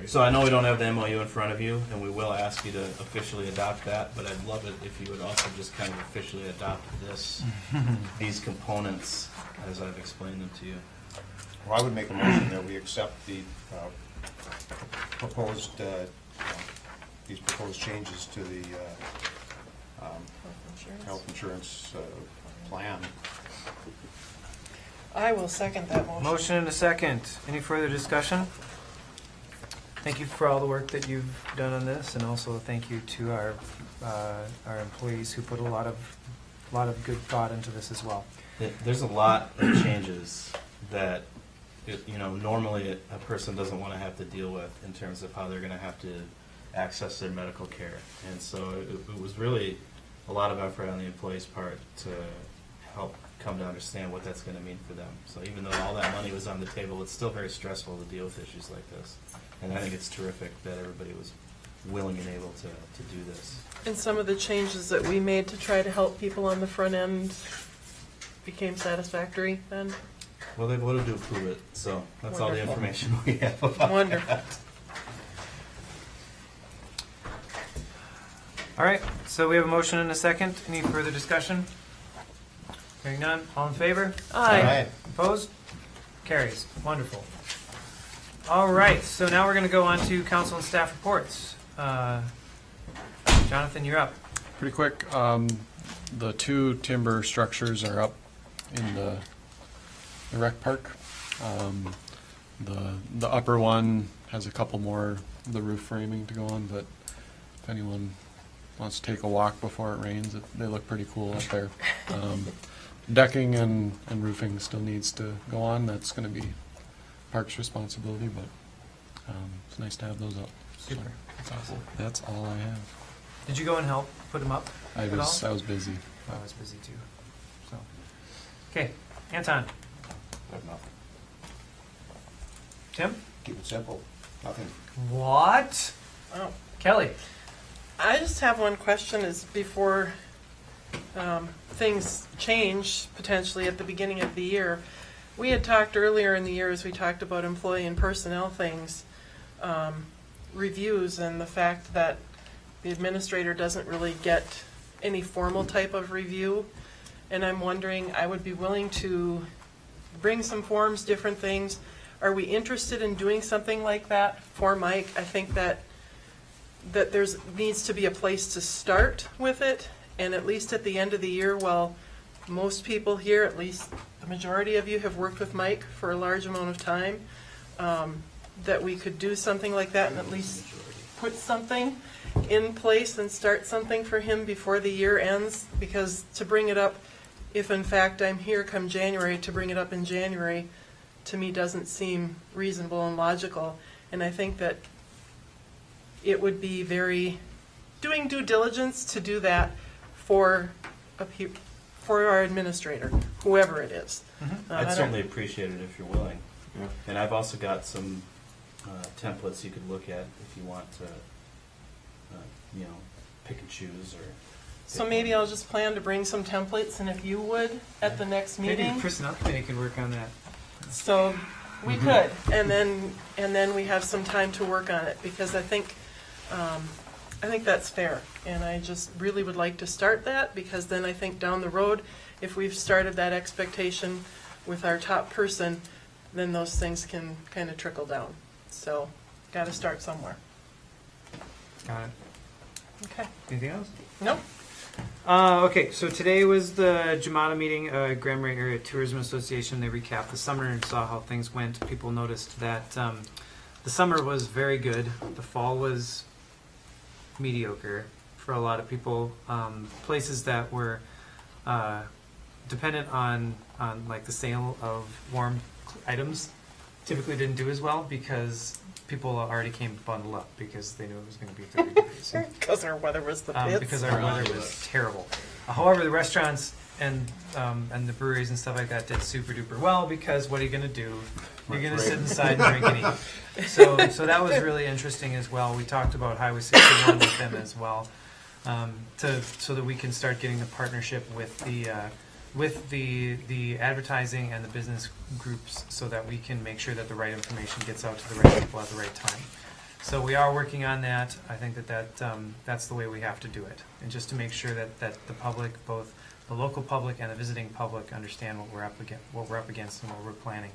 So I know we don't have the MOU in front of you, and we will ask you to officially adopt that, but I'd love it if you would also just kind of officially adopt these components as I've explained them to you. Well, I would make a motion that we accept the proposed, these proposed changes to the health insurance plan. I will second that motion. Motion and a second. Any further discussion? Thank you for all the work that you've done on this, and also thank you to our employees who put a lot of good thought into this as well. There's a lot of changes that, normally a person doesn't want to have to deal with in terms of how they're going to have to access their medical care. And so it was really a lot of effort on the employee's part to help come to understand what that's going to mean for them. So even though all that money was on the table, it's still very stressful to deal with issues like this. And I think it's terrific that everybody was willing and able to do this. And some of the changes that we made to try to help people on the front end became satisfactory then? Well, they voted to approve it, so that's all the Wonderful. information we have about Wonderful. that. All right, so we have a motion and a second. Any further discussion? Hearing none, all in favor? Aye. Opposed? Carries. Wonderful. All right, so now we're going to go on to council and staff reports. Jonathan, you're up. Pretty quick, the 2 timber structures are up in the rec park. The upper one has a couple more of the roof framing to go on, but if anyone wants to take a walk before it rains, they look pretty cool up there. Decking and roofing still needs to go on. That's going to be park's responsibility, but it's nice to have those up. Super. That's awesome. That's all I have. Did you go and help put them up I at all? was busy. I was busy too. So, okay, Anton, I have nothing. Tim? Keep it simple, nothing. What? Oh. Kelly? I just have one question is before things change potentially at the beginning of the year. We had talked earlier in the year as we talked about employee and personnel things, reviews and the fact that the administrator doesn't really get any formal type of review. And I'm wondering, I would be willing to bring some forms, different things. Are we interested in doing something like that for Mike? I think that there's needs to be a place to start with it, and at least at the end of the year, well, most people here, at least the majority of you, have worked with Mike for a large amount of time, that we could do something like that and at least put something in place and start something for him before the year ends, because to bring it up, if in fact I'm here come January, to bring it up in January, to me doesn't seem reasonable and logical. And I think that it would be very, doing due diligence to do that for our administrator, whoever it is. I I'd don't- certainly appreciate it if you're willing. Yeah. And I've also got some templates you could look at if you want to, pick and choose or. So maybe I'll just plan to bring some templates, and if you would, at the next Maybe meeting. the personnel committee could work on that. So we could, and then we have some time to work on it, because I think that's fair. And I just really would like to start that, because then I think down the road, if we've started that expectation with our top person, then those things can kind of trickle down. So, got to start somewhere. Got it. Okay. Anything else? Nope. Okay, so today was the Jumata meeting, Grand Marais Area Tourism Association. They recapped the summer and saw how things went. People noticed that the summer was very good. The fall was mediocre for a lot of people. Places that were dependent on like the sale of warm items typically didn't do as well, because people already came bundled up because they knew it was going to be 30 degrees. Because our weather was the pits. Because our weather was terrible. However, the restaurants and the breweries and stuff like that did super duper well, because what are you going to do? You're going to sit inside and drink and eat. So that was really interesting as well. We talked about Highway 61 with them as well. so that we can start getting the partnership with the advertising and the business groups, so that we can make sure that the right information gets out to the right people at the right time. So we are working on that. I think that's the way we have to do it, and just to make sure that the public, both the local public and the visiting public, understand what we're up against and what we're planning.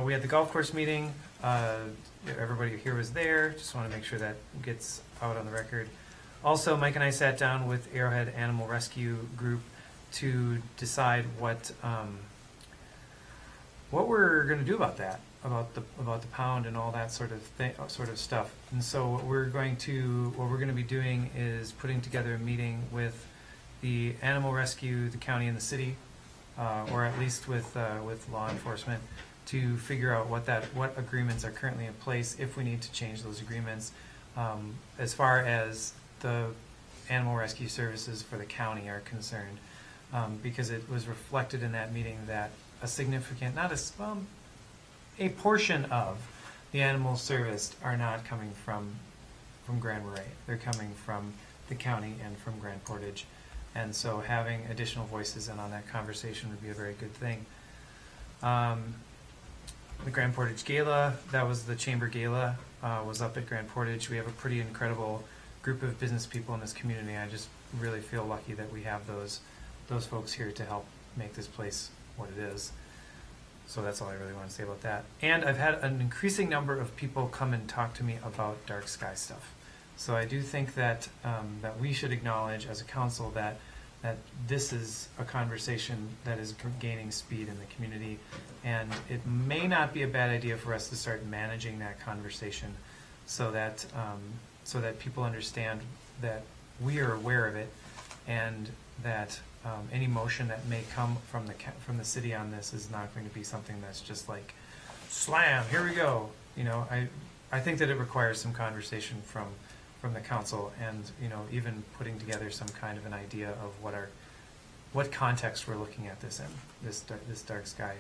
We had the golf course meeting. Everybody here was there. Just want to make sure that gets out on the record. Also, Mike and I sat down with Arrowhead Animal Rescue Group to decide what we're going to do about that, about the pound and all that sort of stuff. And so what we're going to be doing is putting together a meeting with the animal rescue, the county, and the city, or at least with law enforcement, to figure out what agreements are currently in place, if we need to change those agreements, as far as the animal rescue services for the county are concerned, because it was reflected in that meeting that a significant, a portion of the animals serviced are not coming from Grand Marais. They're coming from the county and from Grand Portage, and so having additional voices in on that conversation would be a very good thing. The Grand Portage Gala, that was the Chamber Gala, was up at Grand Portage. We have a pretty incredible group of business people in this community. I just really feel lucky that we have those folks here to help make this place what it is. So that's all I really want to say about that. And I've had an increasing number of people come and talk to me about dark sky stuff. So I do think that that we should acknowledge as a council that this is a conversation that is gaining speed in the community, and it may not be a bad idea for us to start managing that conversation, so that people understand that we are aware of it, and that any motion that may come from the city on this is not going to be something that's just like slam, here we go. I think that it requires some conversation from the council, and even putting together some kind of an idea of what context we're looking at this in, this dark sky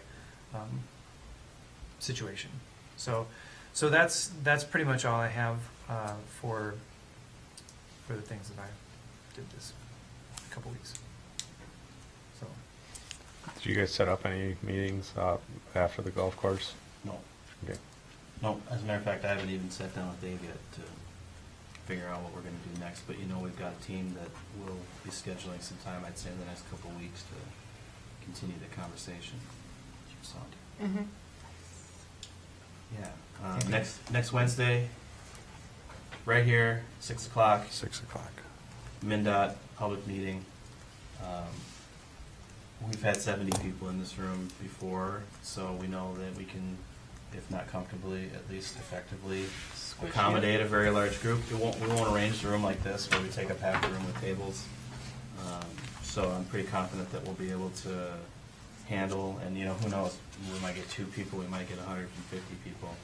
situation. So that's pretty much all I have for the things that I did this couple weeks. So Did you guys set up any meetings after the golf course? No. Okay. No, as a matter of fact, I haven't even sat down with Dave yet to figure out what we're gonna do next, but we've got a team that will be scheduling some time, I'd say in the next couple of weeks, to continue the conversation. So, yeah, next Wednesday, right here, 6 o'clock, 6 o'clock. MnDOT public meeting. We've had 70 people in this room before, so we know that we can, if not comfortably, at least effectively accommodate a very large group. We won't arrange the room like this where we take up half the room with tables. So I'm pretty confident that we'll be able to handle, and who knows, we might get 2 people, we might get 150 people.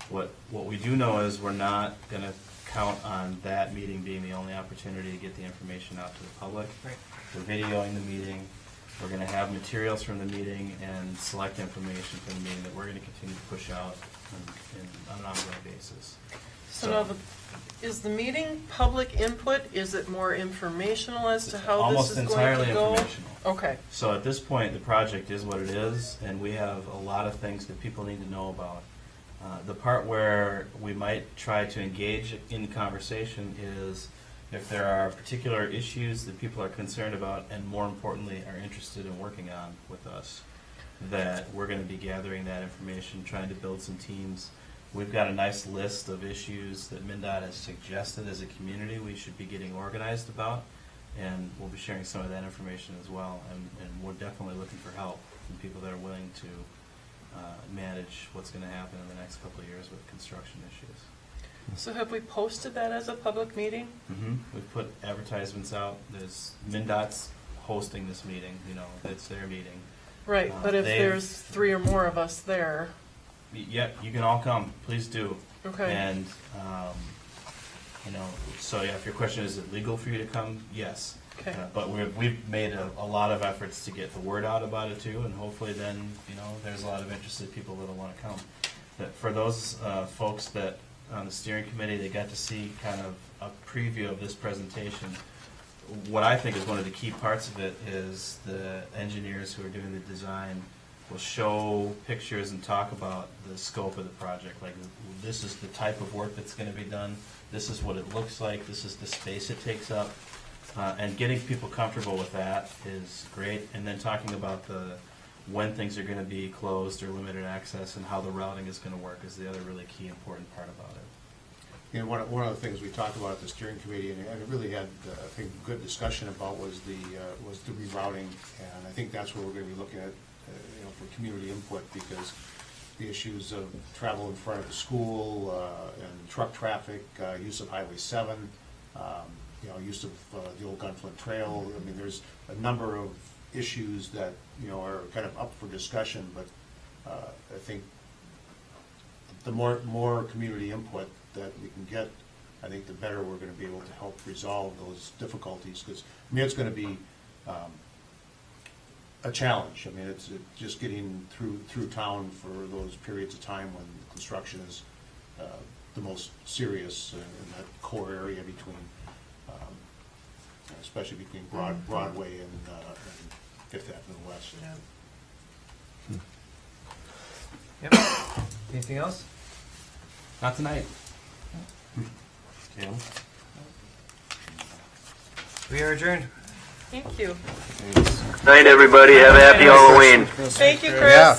What we do know is we're not gonna count on that meeting being the only opportunity to get the information out to the public. Right. We're videoing the meeting. We're going to have materials from the meeting and select information from the meeting that we're going to continue to push out on an ongoing basis. So now, is the meeting public input? Is it more informational as to how this almost is going entirely to go? informational. Okay. So at this point, the project is what it is, and we have a lot of things that people need to know about. The part where we might try to engage in conversation is if there are particular issues that people are concerned about, and more importantly, are interested in working on with us, that we're going to be gathering that information, trying to build some teams. We've got a nice list of issues that MnDOT has suggested as a community we should be getting organized about, and we'll be sharing some of that information as well. And we're definitely looking for help from people that are willing to manage what's going to happen in the next couple of years with construction issues. So have we posted that as a public meeting? We've put advertisements out. There's MnDOT's hosting this meeting. It's their meeting. Right, but if they've- there's 3 or more of us there, Yep, you can all come. Please do. okay. And so yeah, if your question is it legal for you to come, yes. Okay. But we've made a lot of efforts to get the word out about it too, and hopefully then there's a lot of interested people that'll want to come. But for those folks that on the steering committee. They got to see kind of a preview of this presentation. What I think is one of the key parts of it is the engineers who are doing the design will show pictures and talk about the scope of the project. Like, this is the type of work that's going to be done. This is what it looks like. This is the space it takes up. And getting people comfortable with that is great. And then talking about when things are going to be closed or limited access and how the routing is going to work is the other really key important part about it. You know, one of the things we talked about at the steering committee, and it really had, I think, good discussion about was the rerouting, and I think that's what we're going to be looking at, you know, for community input, because the issues of travel in front of the school, and truck traffic, use of Highway 7, you know, use of the old Gunflint Trail. I mean, there's a number of issues that, you know, are kind of up for discussion, but I think the more community input that we can get, I think the better we're going to be able to help resolve those difficulties, because, I mean, it's going to be a challenge. I mean, it's just getting through town for those periods of time when construction is the most serious in that core area between, especially between Broadway and Fifth Avenue West. Yep. Anything else? Not tonight. Kim? We are adjourned. Thank you. Night, everybody. Have a happy Halloween. Thank you, Chris. Yeah.